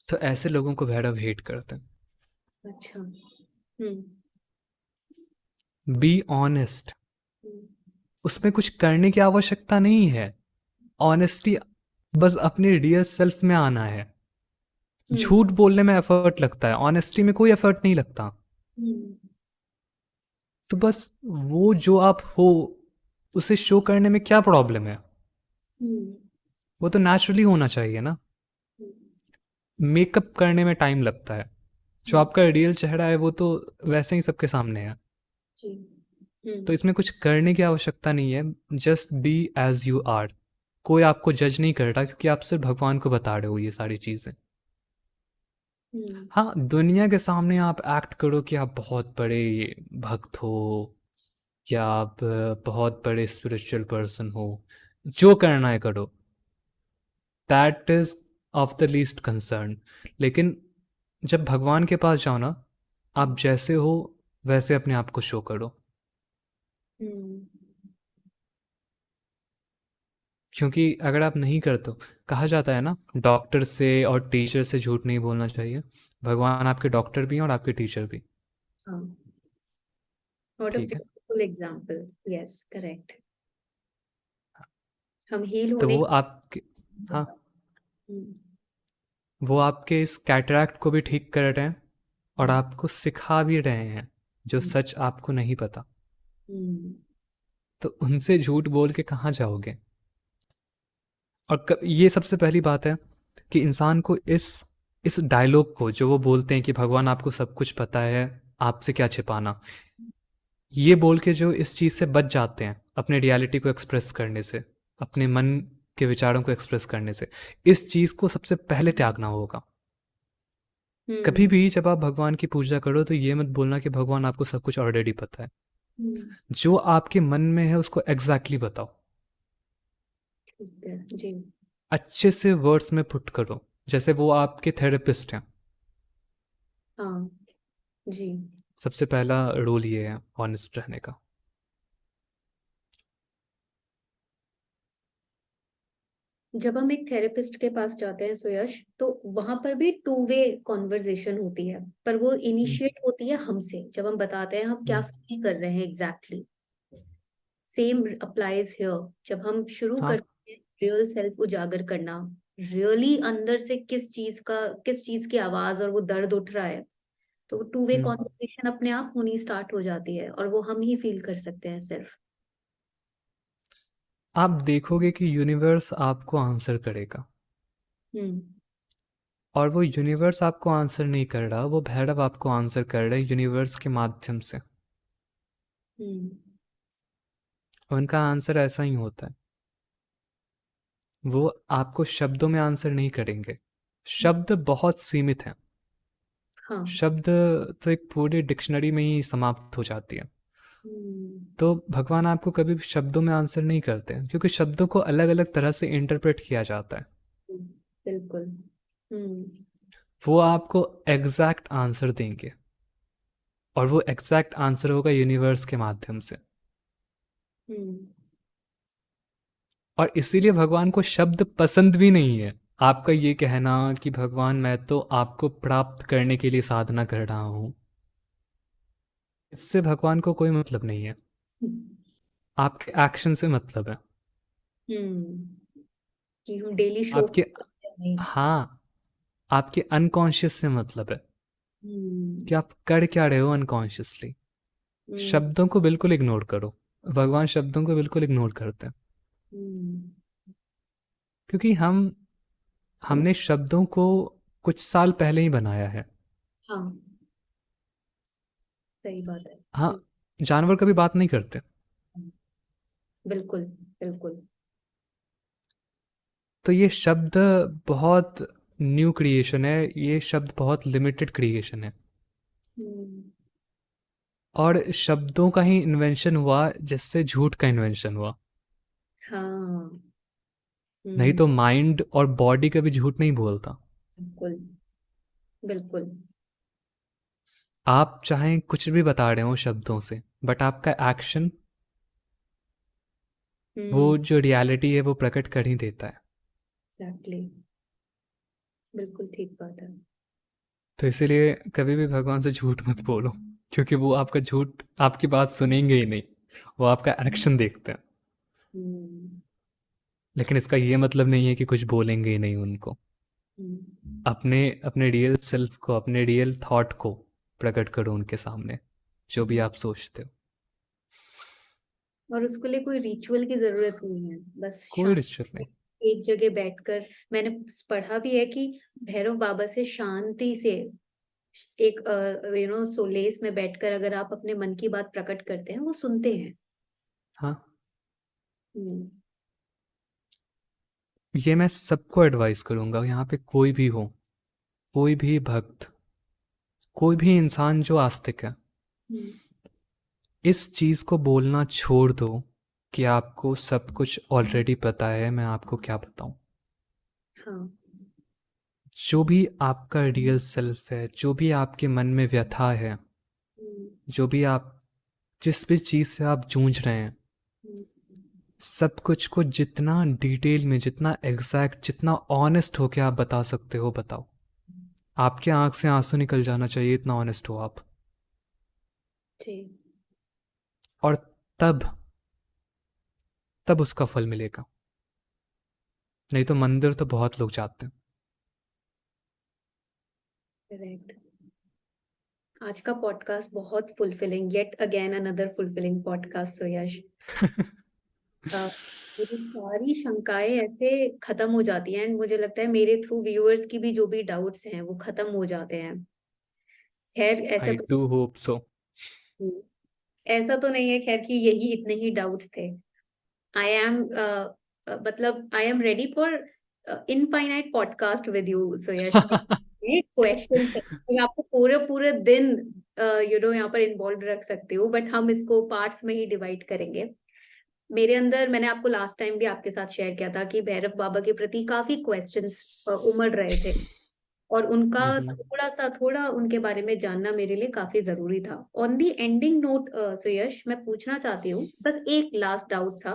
तो ऐसे लोगों को भैरव हेट करते हैं। अच्छा। हम्म। बी ऑनेस्ट, हम्म। उसमें कुछ करने की आवश्यकता नहीं है। ऑनेस्टी बस अपने रियल सेल्फ में आना है। हम्म। झूठ बोलने में एफर्ट लगता है, ऑनेस्टी में कोई एफर्ट नहीं लगता। हम्म। तो बस वो जो आप हो उसे शो करने में क्या प्रॉब्लम है? हम्म। वो तो नेचुरली होना चाहिए ना। मेकअप करने में टाइम लगता है, जो हम्म। आपका रियल चेहरा है वो तो वैसे ही सबके सामने है। जी। तो हम्म। इसमें कुछ करने की आवश्यकता नहीं है। Just be as you are. कोई आपको जज नहीं कर रहा, क्योंकि आप सिर्फ भगवान को बता रहे हो ये सारी चीज़ें। हम्म। हाँ, दुनिया के सामने आप एक्ट करो कि आप बहुत बड़े भक्त हो, या आप बहुत बड़े स्पिरिचुअल पर्सन हो। जो करना है करो, that is of the least concern. लेकिन जब भगवान के पास जाओ ना, आप जैसे हो वैसे अपने आप को शो करो। हम्म। क्योंकि अगर आप नहीं करते हो, कहा जाता है ना, डॉक्टर से और टीचर से झूठ नहीं बोलना चाहिए। भगवान आपके डॉक्टर भी हैं और आपके टीचर भी। हाँ। व्हाट अ ठीक है, ब्यूटीफुल एग्जांपल। Yes, correct. हम हील तो होने वो आपके, हाँ, हम्म। वो आपके इस कैटरैक्ट को भी ठीक कर रहे हैं और हम्म। आपको सिखा भी रहे हैं जो सच आपको नहीं पता। हम्म। तो उनसे झूठ बोल के कहाँ जाओगे? और ये सबसे पहली बात है कि इंसान को इस डायलॉग को, जो वो बोलते हैं कि भगवान आपको सब कुछ पता है, आपसे क्या छिपाना, ये बोल के जो इस चीज़ से बच जाते हैं अपने रियलिटी को एक्सप्रेस करने से, अपने मन के विचारों को एक्सप्रेस करने से, इस चीज़ को सबसे पहले त्यागना होगा। कभी हम्म। भी जब आप भगवान की पूजा करो तो ये मत बोलना कि भगवान आपको सब कुछ ऑलरेडी पता है। हम्म। जो आपके मन में है उसको एग्जैक्टली बताओ। ठीक है जी। अच्छे से वर्ड्स में पुट करो, जैसे वो आपके थेरेपिस्ट हैं। हाँ जी। सबसे पहला रोल ये है ऑनेस्ट रहने का। जब हम एक थेरेपिस्ट के पास जाते हैं सुयश, तो वहां पर भी टू वे कॉन्वर्जेशन होती है, पर वो हम्म, इनिशिएट होती है हमसे, जब हम बताते हैं हम क्या हम्म, फील कर रहे हैं एग्जैक्टली। Same applies here. जब हम शुरू हाँ, करते हैं रियल सेल्फ उजागर करना, रियली अंदर से किस चीज की आवाज और वो दर्द उठ रहा है, तो टू वे हम्म। कॉन्वर्सेशन अपने आप होनी स्टार्ट हो जाती है, और वो हम ही फील कर सकते हैं सिर्फ। आप देखोगे कि यूनिवर्स आपको आंसर करेगा, हम्म। और वो यूनिवर्स आपको आंसर नहीं कर रहा, वो भैरव आपको आंसर कर रहा है यूनिवर्स के माध्यम से। हम्म। उनका आंसर ऐसा ही होता है। वो आपको शब्दों में आंसर नहीं करेंगे। शब्द बहुत सीमित हैं। हाँ। शब्द तो एक पूरी डिक्शनरी में ही समाप्त हो जाती है। हम्म। तो भगवान आपको कभी भी शब्दों में आंसर नहीं करते, क्योंकि शब्दों को अलग अलग तरह से इंटरप्रेट किया जाता है। बिल्कुल। हम्म। वो आपको एग्जैक्ट आंसर देंगे, और वो एग्जैक्ट आंसर होगा यूनिवर्स के माध्यम से। हम्म। और इसीलिए भगवान को शब्द पसंद भी नहीं है। आपका ये कहना कि भगवान मैं तो आपको प्राप्त करने के लिए साधना कर रहा हूँ, इससे भगवान को कोई मतलब नहीं है। आपके एक्शन से मतलब है। हम्म। कि हम डेली शो आपके, करते हैं नहीं। हाँ, आपके अनकॉन्शियस से मतलब है हम्म। कि आप कर क्या रहे हो अनकॉन्शियसली। हम्म। शब्दों को बिल्कुल इग्नोर करो। भगवान शब्दों को बिल्कुल इग्नोर करते हैं। हम्म, क्योंकि हमने शब्दों को कुछ साल पहले ही बनाया है। हाँ, सही बात है। हाँ, जानवर कभी बात नहीं करते। बिल्कुल, बिल्कुल। तो ये शब्द बहुत न्यू क्रिएशन है, ये शब्द बहुत लिमिटेड क्रिएशन है। हम्म, और शब्दों का ही इन्वेंशन हुआ जिससे झूठ का इन्वेंशन हुआ। हाँ। नहीं तो हम्म, माइंड और बॉडी कभी झूठ नहीं बोलता। बिल्कुल, बिल्कुल। आप चाहें कुछ भी बता रहे हो शब्दों से, बट आपका एक्शन वो हम्म, जो रियलिटी है वो प्रकट कर ही देता है। एग्जैक्टली, बिल्कुल ठीक बात है। तो इसीलिए कभी भी भगवान से झूठ मत बोलो, क्योंकि वो आपका झूठ, आपकी बात सुनेंगे ही नहीं, वो आपका एक्शन देखते हैं। हम्म, लेकिन इसका ये मतलब नहीं है कि कुछ बोलेंगे ही नहीं उनको। हम्म, अपने अपने रियल सेल्फ को, अपने रियल थॉट को प्रकट करो उनके सामने, जो भी हम्म। आप सोचते हो। और उसके लिए कोई रिचुअल की जरूरत नहीं है, बस कोई शांत रिचुअल नहीं। एक जगह बैठकर। मैंने पढ़ा भी है कि भैरव बाबा से शांति से एक सोलेस में बैठकर अगर आप अपने मन की बात प्रकट करते हैं, वो सुनते हैं। हाँ, हम्म, ये मैं सबको एडवाइस करूंगा, यहाँ पे कोई भी हो, कोई भी भक्त, कोई भी इंसान जो आस्तिक है, हम्म, इस चीज़ को बोलना छोड़ दो कि आपको सब कुछ ऑलरेडी पता है, मैं आपको क्या बताऊं। हाँ, जो भी आपका रियल सेल्फ है, जो भी आपके मन में व्यथा है, हम्म, जो भी आप, जिस भी चीज़ से आप जूझ रहे हैं, हम्म, सब कुछ को जितना डिटेल में, जितना एग्जैक्ट, जितना ऑनेस्ट होके आप बता सकते हो बताओ। आपके आंख से आंसू निकल जाना चाहिए, इतना ऑनेस्ट हो आप। जी, और तब तब उसका फल मिलेगा। नहीं तो मंदिर तो बहुत लोग जाते हैं। करेक्ट। आज का पॉडकास्ट बहुत fulfilling, yet again another fulfilling podcast. So Yash, uh, मेरी सारी शंकाएं ऐसे खत्म हो जाती हैं, एंड मुझे लगता है मेरे थ्रू व्यूअर्स की भी जो भी डाउट्स हैं वो खत्म हो जाते हैं। खैर, ऐसा आई तो डू होप सो। ऐसा तो नहीं है खैर कि यही इतने ही डाउट्स थे। आई एम मतलब I am ready for infinite podcast with you. So Yash, question है, मैं आपको पूरे पूरे दिन यहाँ पर इन्वॉल्व रख सकती हूँ, बट हम इसको पार्ट्स में ही डिवाइड करेंगे। मेरे अंदर, मैंने आपको लास्ट टाइम भी आपके साथ शेयर किया था कि भैरव बाबा के प्रति काफी क्वेश्चंस उमड़ रहे थे, और उनका थोड़ा उनके बारे में जानना मेरे लिए काफी जरूरी था। ऑन दी एंडिंग नोट सुयश, मैं पूछना चाहती हूँ, बस एक लास्ट डाउट था।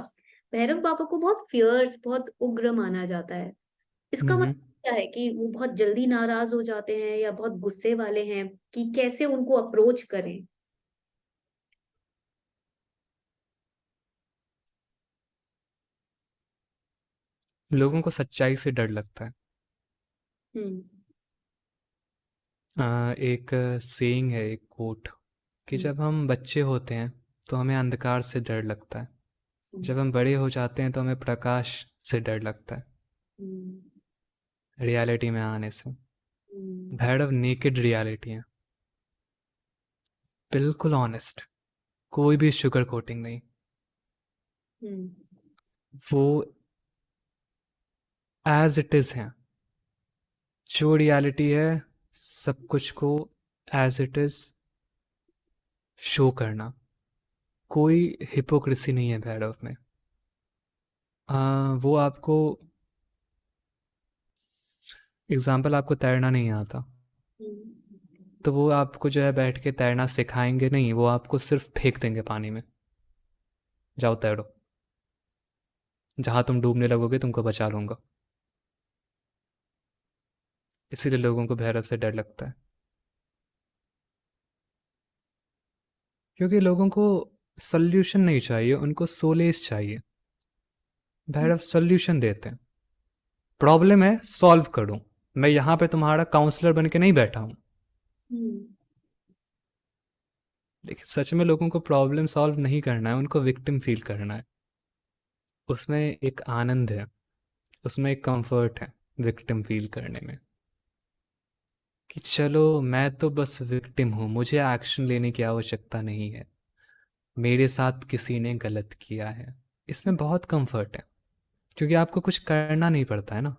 भैरव बाबा को बहुत फियर्स, बहुत उग्र माना जाता है। इसका मतलब क्या है कि वो बहुत जल्दी नाराज हो जाते हैं या बहुत गुस्से वाले हैं, कि कैसे उनको अप्रोच करें? लोगों को सच्चाई से डर लगता है। हम्म, एक सेइंग है, एक कोट, कि हम्म, जब हम बच्चे होते हैं तो हमें अंधकार से डर लगता है, हम्म, जब हम बड़े हो जाते हैं तो हमें प्रकाश से डर लगता है, हम्म, रियलिटी में आने से। हम्म, भैरव नेकेड रियलिटी है, बिल्कुल ऑनेस्ट, कोई भी शुगर कोटिंग नहीं। हम्म, वो एज इट इज़ हैं, जो रियलिटी है सब कुछ को एज इट इज़ शो करना। कोई हिपोक्रेसी नहीं है भैरव में। वो आपको, एग्जाम्पल, आपको तैरना नहीं आता हम्म, तो वो आपको जो है बैठ के तैरना सिखाएंगे नहीं, वो आपको सिर्फ फेंक देंगे पानी में, जाओ तैरो, जहाँ तुम डूबने लगोगे तुमको बचा लूंगा। इसीलिए लोगों को भैरव से डर लगता है, क्योंकि लोगों को सल्यूशन नहीं चाहिए, उनको सोलेस चाहिए। भैरव सल्यूशन देते हैं। प्रॉब्लम है सॉल्व करूं, मैं यहाँ पे तुम्हारा काउंसलर बन के नहीं बैठा हूँ। हम्म, लेकिन सच में लोगों को प्रॉब्लम सॉल्व नहीं करना है, उनको विक्टिम फील करना है। उसमें एक आनंद है, उसमें एक कंफर्ट है विक्टिम फील करने में, कि चलो मैं तो बस विक्टिम हूँ, मुझे एक्शन लेने की आवश्यकता नहीं है, मेरे साथ किसी ने गलत किया है। इसमें बहुत कंफर्ट है, क्योंकि आपको कुछ करना नहीं पड़ता है ना।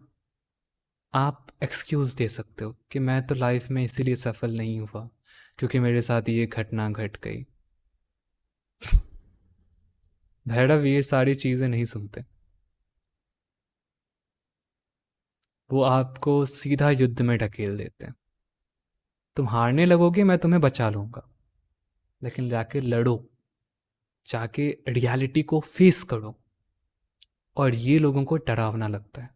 आप एक्सक्यूज़ दे सकते हो कि मैं तो लाइफ में इसीलिए सफल नहीं हुआ क्योंकि मेरे साथ ये घटना घट गई। भैरव ये सारी चीज़ें नहीं सुनते, वो आपको सीधा युद्ध में ढकेल देते हैं। तुम हारने लगोगे, मैं तुम्हें बचा लूंगा, लेकिन जाके लड़ो, जाके रियलिटी को फेस करो। और ये लोगों को डरावना लगता है,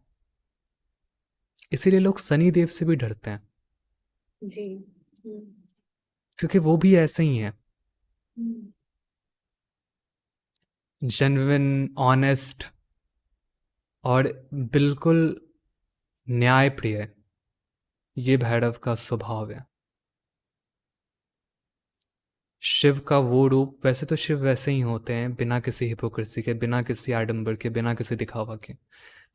इसीलिए लोग सनी देव से भी डरते हैं, जी। हम्म। क्योंकि वो भी ऐसे ही हैं, हम्म। जेन्युइन, ऑनेस्ट और बिल्कुल न्यायप्रिय। ये भैरव का स्वभाव है। शिव का वो रूप, वैसे तो शिव वैसे ही होते हैं, बिना किसी हिपोक्रेसी के, बिना किसी आडंबर के, बिना किसी दिखावा के,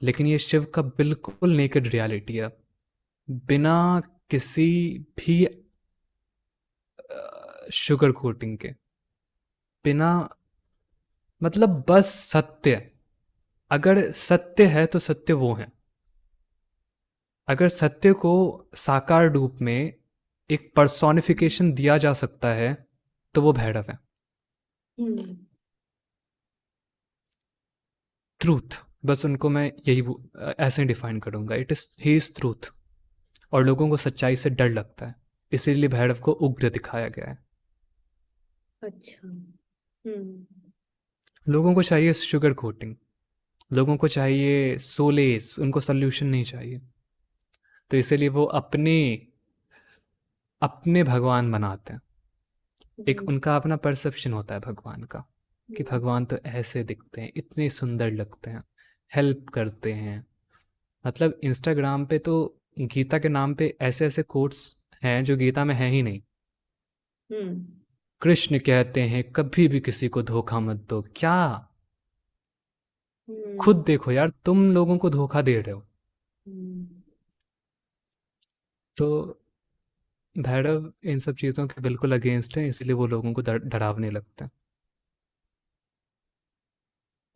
लेकिन ये शिव का बिल्कुल नेकेड रियलिटी है, बिना किसी भी शुगर कोटिंग के, बिना, मतलब बस सत्य। अगर सत्य है तो सत्य वो है। अगर सत्य को साकार रूप में एक पर्सोनिफिकेशन दिया जा सकता है तो वो भैरव है। हम्म। ट्रूथ, बस उनको मैं यही ऐसे डिफाइन करूंगा, it is he is truth. और लोगों को सच्चाई से डर लगता है, इसीलिए भैरव को उग्र दिखाया गया है। अच्छा। हम्म। लोगों को चाहिए शुगर कोटिंग, लोगों को चाहिए सोलेस, उनको सोल्यूशन नहीं चाहिए, तो इसीलिए वो अपने अपने भगवान बनाते हैं। एक हम्म। उनका अपना परसेप्शन होता है भगवान का, कि हम्म। भगवान तो ऐसे दिखते हैं, इतने सुंदर लगते हैं, हेल्प करते हैं। मतलब इंस्टाग्राम पे तो गीता के नाम पे ऐसे ऐसे कोट्स हैं जो गीता में है ही नहीं। हम्म। कृष्ण कहते हैं कभी भी किसी को धोखा मत दो। क्या, हम्म। खुद देखो यार, तुम लोगों को धोखा दे रहे हो। हम्म। तो भैरव इन सब चीज़ों के बिल्कुल अगेंस्ट है, इसलिए वो लोगों को डरावने लगते हैं।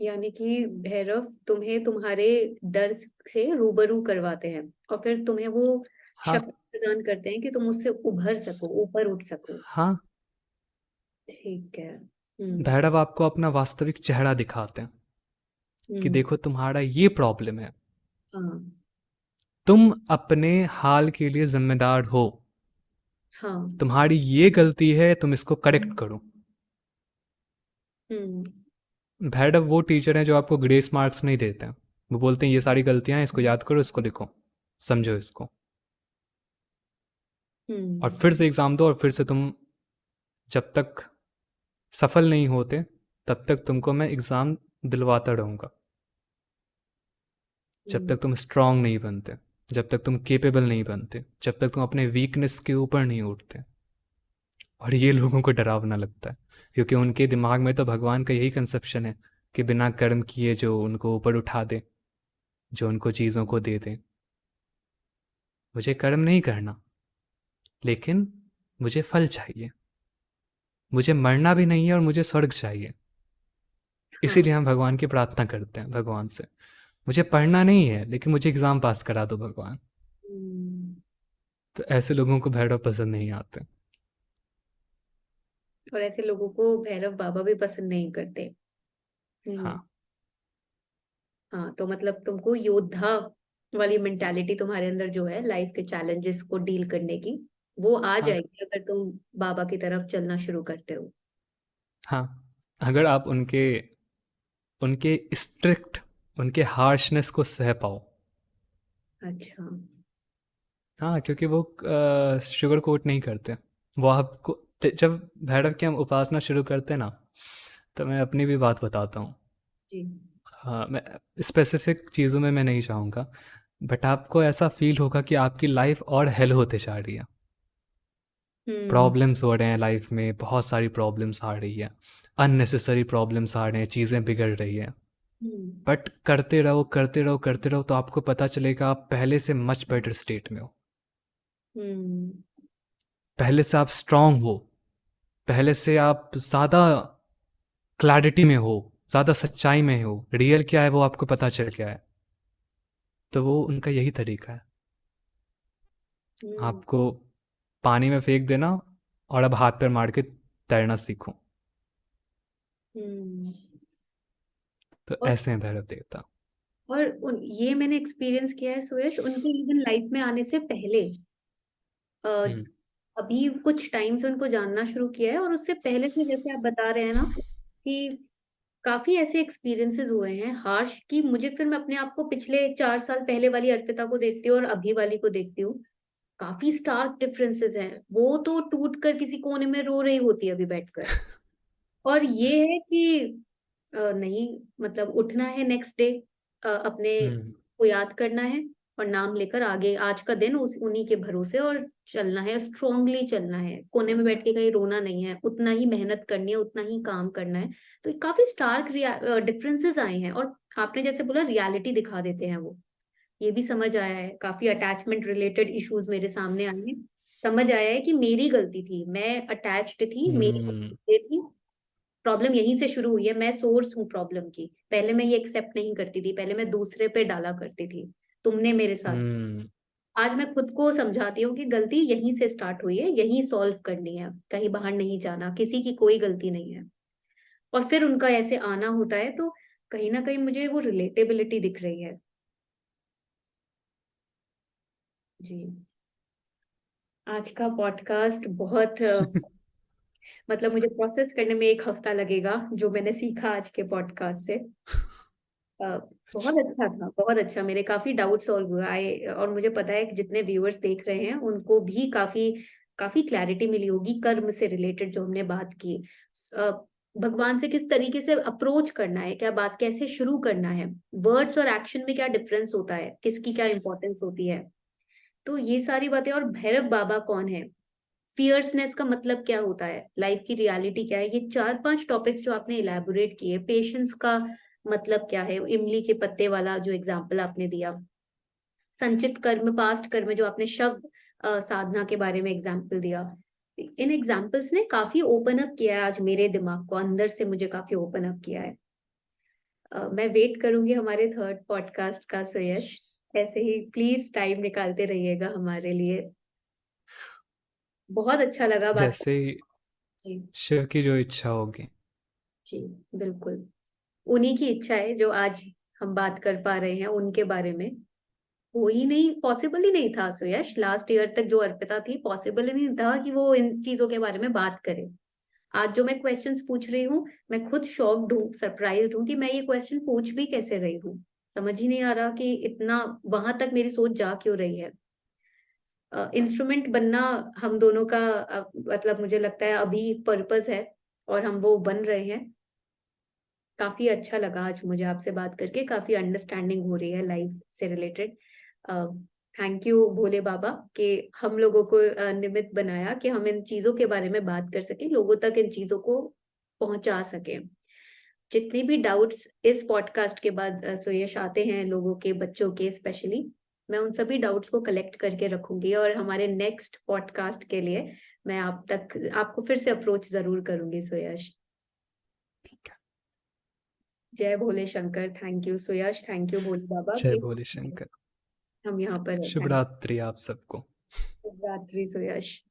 यानी कि भैरव तुम्हें तुम्हारे डर से रूबरू करवाते हैं और फिर तुम्हें वो हाँ। शक्ति प्रदान करते हैं कि तुम उससे उभर सको, ऊपर उठ सको। हाँ, ठीक है। हम्म। भैरव आपको अपना वास्तविक चेहरा दिखाते हैं कि हम्म। देखो तुम्हारा ये प्रॉब्लम है, हाँ। तुम अपने हाल के लिए जिम्मेदार हो, हाँ। तुम्हारी ये गलती है, तुम इसको करेक्ट करो। हम्म। भैरव वो टीचर हैं जो आपको ग्रेस मार्क्स नहीं देते हैं, वो बोलते हैं ये सारी गलतियां हैं, इसको याद करो, इसको लिखो, समझो इसको, और हम्म। फिर से एग्ज़ाम दो, और फिर से तुम जब तक सफल नहीं होते तब तक तुमको मैं एग्ज़ाम दिलवाता रहूँगा, जब हम्म। तक तुम स्ट्रांग नहीं बनते, जब तक तुम केपेबल नहीं बनते, जब तक तुम अपने वीकनेस के ऊपर नहीं उठते। और ये लोगों को डरावना लगता है, क्योंकि उनके दिमाग में तो भगवान का यही कंसेप्शन है कि बिना कर्म किए जो उनको ऊपर उठा दे, जो उनको चीज़ों को दे दे। मुझे कर्म नहीं करना, लेकिन मुझे फल चाहिए, मुझे मरना भी नहीं है और मुझे स्वर्ग चाहिए। हाँ। इसीलिए हम भगवान की प्रार्थना करते हैं भगवान से, मुझे पढ़ना नहीं है लेकिन मुझे एग्ज़ाम पास करा दो भगवान। हम्म। तो ऐसे लोगों को भैरव पसंद नहीं आते। और ऐसे लोगों को भैरव बाबा भी पसंद नहीं करते। हाँ। हम्म। हाँ, तो मतलब तुमको योद्धा वाली मेंटालिटी तुम्हारे अंदर जो है लाइफ के चैलेंजेस को डील करने की, वो आ हाँ। जाएगी अगर तुम बाबा की तरफ चलना शुरू करते हो। हाँ, अगर आप उनके उनके स्ट्रिक्ट, उनके हार्शनेस को सह पाओ। अच्छा। हाँ, क्योंकि वो शुगर कोट नहीं करते, वो आपको, जब भैरव की हम उपासना शुरू करते हैं ना, तो मैं अपनी भी बात बताता हूँ। जी। हाँ, मैं स्पेसिफिक चीज़ों में मैं नहीं चाहूँगा, बट आपको ऐसा फील होगा कि आपकी लाइफ और हेल होते जा रही है। हम्म। प्रॉब्लम्स हो रहे हैं लाइफ में, बहुत सारी प्रॉब्लम्स आ रही है, अननेसेसरी प्रॉब्लम्स आ रहे हैं, चीज़ें बिगड़ रही हैं। हम्म। बट करते रहो, करते रहो, करते रहो, तो आपको पता चलेगा आप पहले से मच बेटर स्टेट में हो। हम्म। पहले से आप स्ट्रांग हो, पहले से आप ज़्यादा क्लैरिटी में हो, ज़्यादा सच्चाई में हो, रियल क्या है वो आपको पता चल गया है। तो वो उनका यही तरीका है, हम्म। आपको पानी में फेंक देना और अब हाथ पैर मार के तैरना सीखो। हम्म। तो और ऐसे हैं भैरव देवता। ये मैंने एक्सपीरियंस किया है सुयश, उनके इवन लाइफ में आने से पहले। अ, हम्म। अभी कुछ टाइम से उनको जानना शुरू किया है, और उससे पहले से जैसे आप बता रहे हैं ना कि काफी ऐसे एक्सपीरियंसेस हुए हैं हार्श, कि मुझे फिर मैं अपने आप को पिछले 4 साल पहले वाली अर्पिता को देखती हूँ और अभी वाली को देखती हूँ। काफी स्टार्क डिफरेंसेस हैं। वो तो टूट कर किसी कोने में रो रही होती है अभी बैठकर। और ये है कि नहीं, मतलब उठना है नेक्स्ट डे, अपने हम्म। को याद करना है और नाम लेकर आगे आज का दिन उस उन्हीं के भरोसे और चलना है, स्ट्रांगली चलना है, कोने में बैठ के कहीं रोना नहीं है, उतना ही मेहनत करनी है, उतना ही काम करना है। तो ये काफी स्टार्क डिफरेंसेस आए हैं, और आपने जैसे बोला रियलिटी दिखा देते हैं वो। ये भी समझ आया है, काफी अटैचमेंट रिलेटेड इश्यूज मेरे सामने आए हैं। समझ आया है कि मेरी गलती थी, मैं अटैच्ड थी, मेरी हम्म। गलती थी। प्रॉब्लम यहीं से शुरू हुई है, मैं सोर्स हूँ प्रॉब्लम की। पहले मैं ये एक्सेप्ट नहीं करती थी, पहले मैं दूसरे पे डाला करती थी, तुमने मेरे साथ। हम्म। आज मैं खुद को समझाती हूँ कि गलती यहीं से स्टार्ट हुई है, यहीं सॉल्व करनी है, कहीं बाहर नहीं जाना, किसी की कोई गलती नहीं है। और फिर उनका ऐसे आना होता है, तो कहीं ना कहीं मुझे वो रिलेटेबिलिटी दिख रही है। जी। आज का पॉडकास्ट बहुत मतलब मुझे प्रोसेस करने में 1 हफ्ता लगेगा, जो मैंने सीखा आज के पॉडकास्ट से। अ, बहुत अच्छा था, बहुत अच्छा। मेरे काफी डाउट सॉल्व हुआ आए, और मुझे पता है कि जितने व्यूअर्स देख रहे हैं उनको भी काफी काफी क्लैरिटी मिली होगी कर्म से रिलेटेड जो हमने बात की। अ, भगवान से किस तरीके से अप्रोच करना है, क्या बात कैसे शुरू करना है, वर्ड्स और एक्शन में क्या डिफरेंस होता है, किसकी क्या इंपॉर्टेंस होती है। तो ये सारी बातें, और भैरव बाबा कौन है, फियर्सनेस का मतलब क्या होता है, लाइफ की रियलिटी क्या है, ये 4-5 टॉपिक्स जो आपने इलेबोरेट किए। पेशेंस का मतलब क्या है, इमली के पत्ते वाला जो एग्जाम्पल आपने दिया, संचित कर्म पास्ट कर्म जो आपने शव साधना के बारे में एग्जाम्पल दिया। इन एग्जाम्पल्स ने काफी ओपन अप किया है आज मेरे दिमाग को, अंदर से मुझे काफी ओपन अप किया है। मैं वेट करूंगी हमारे थर्ड पॉडकास्ट का सुयश। ऐसे ही प्लीज टाइम निकालते रहिएगा हमारे लिए। बहुत अच्छा लगा बात जैसे ही जी। शिव की जो इच्छा होगी। जी बिल्कुल। उन्हीं की इच्छा है जो आज हम बात कर पा रहे हैं उनके बारे में। वो ही नहीं, पॉसिबल ही नहीं था सुयश, लास्ट ईयर तक जो अर्पिता थी पॉसिबल ही नहीं था कि वो इन चीजों के बारे में बात करे। आज जो मैं क्वेश्चंस पूछ रही हूँ, मैं खुद शॉक्ड हूँ, सरप्राइज्ड हूँ कि मैं ये क्वेश्चन पूछ भी कैसे रही हूँ। समझ ही नहीं आ रहा कि इतना वहां तक मेरी सोच जा क्यों रही है। इंस्ट्रूमेंट बनना हम दोनों का मतलब मुझे लगता है अभी पर्पस है, और हम वो बन रहे हैं। काफी अच्छा लगा आज मुझे आपसे बात करके, काफी अंडरस्टैंडिंग हो रही है लाइफ से रिलेटेड। थैंक यू भोले बाबा कि हम लोगों को निमित्त बनाया कि हम इन चीजों के बारे में बात कर सकें, लोगों तक इन चीजों को पहुंचा सकें। जितने भी डाउट्स इस पॉडकास्ट के बाद सुयश आते हैं लोगों के, बच्चों के स्पेशली, मैं उन सभी डाउट्स को कलेक्ट करके रखूंगी, और हमारे नेक्स्ट पॉडकास्ट के लिए मैं आपको फिर से अप्रोच जरूर करूंगी सुयश। ठीक है। जय Bhole Shankar. Thank you Suyash, thank you Bhole Baba जय कि भोले शंकर। हम यहाँ पर हैं। शुभ थैंक रात्रि आप सबको। यू। रात्रि सुयश।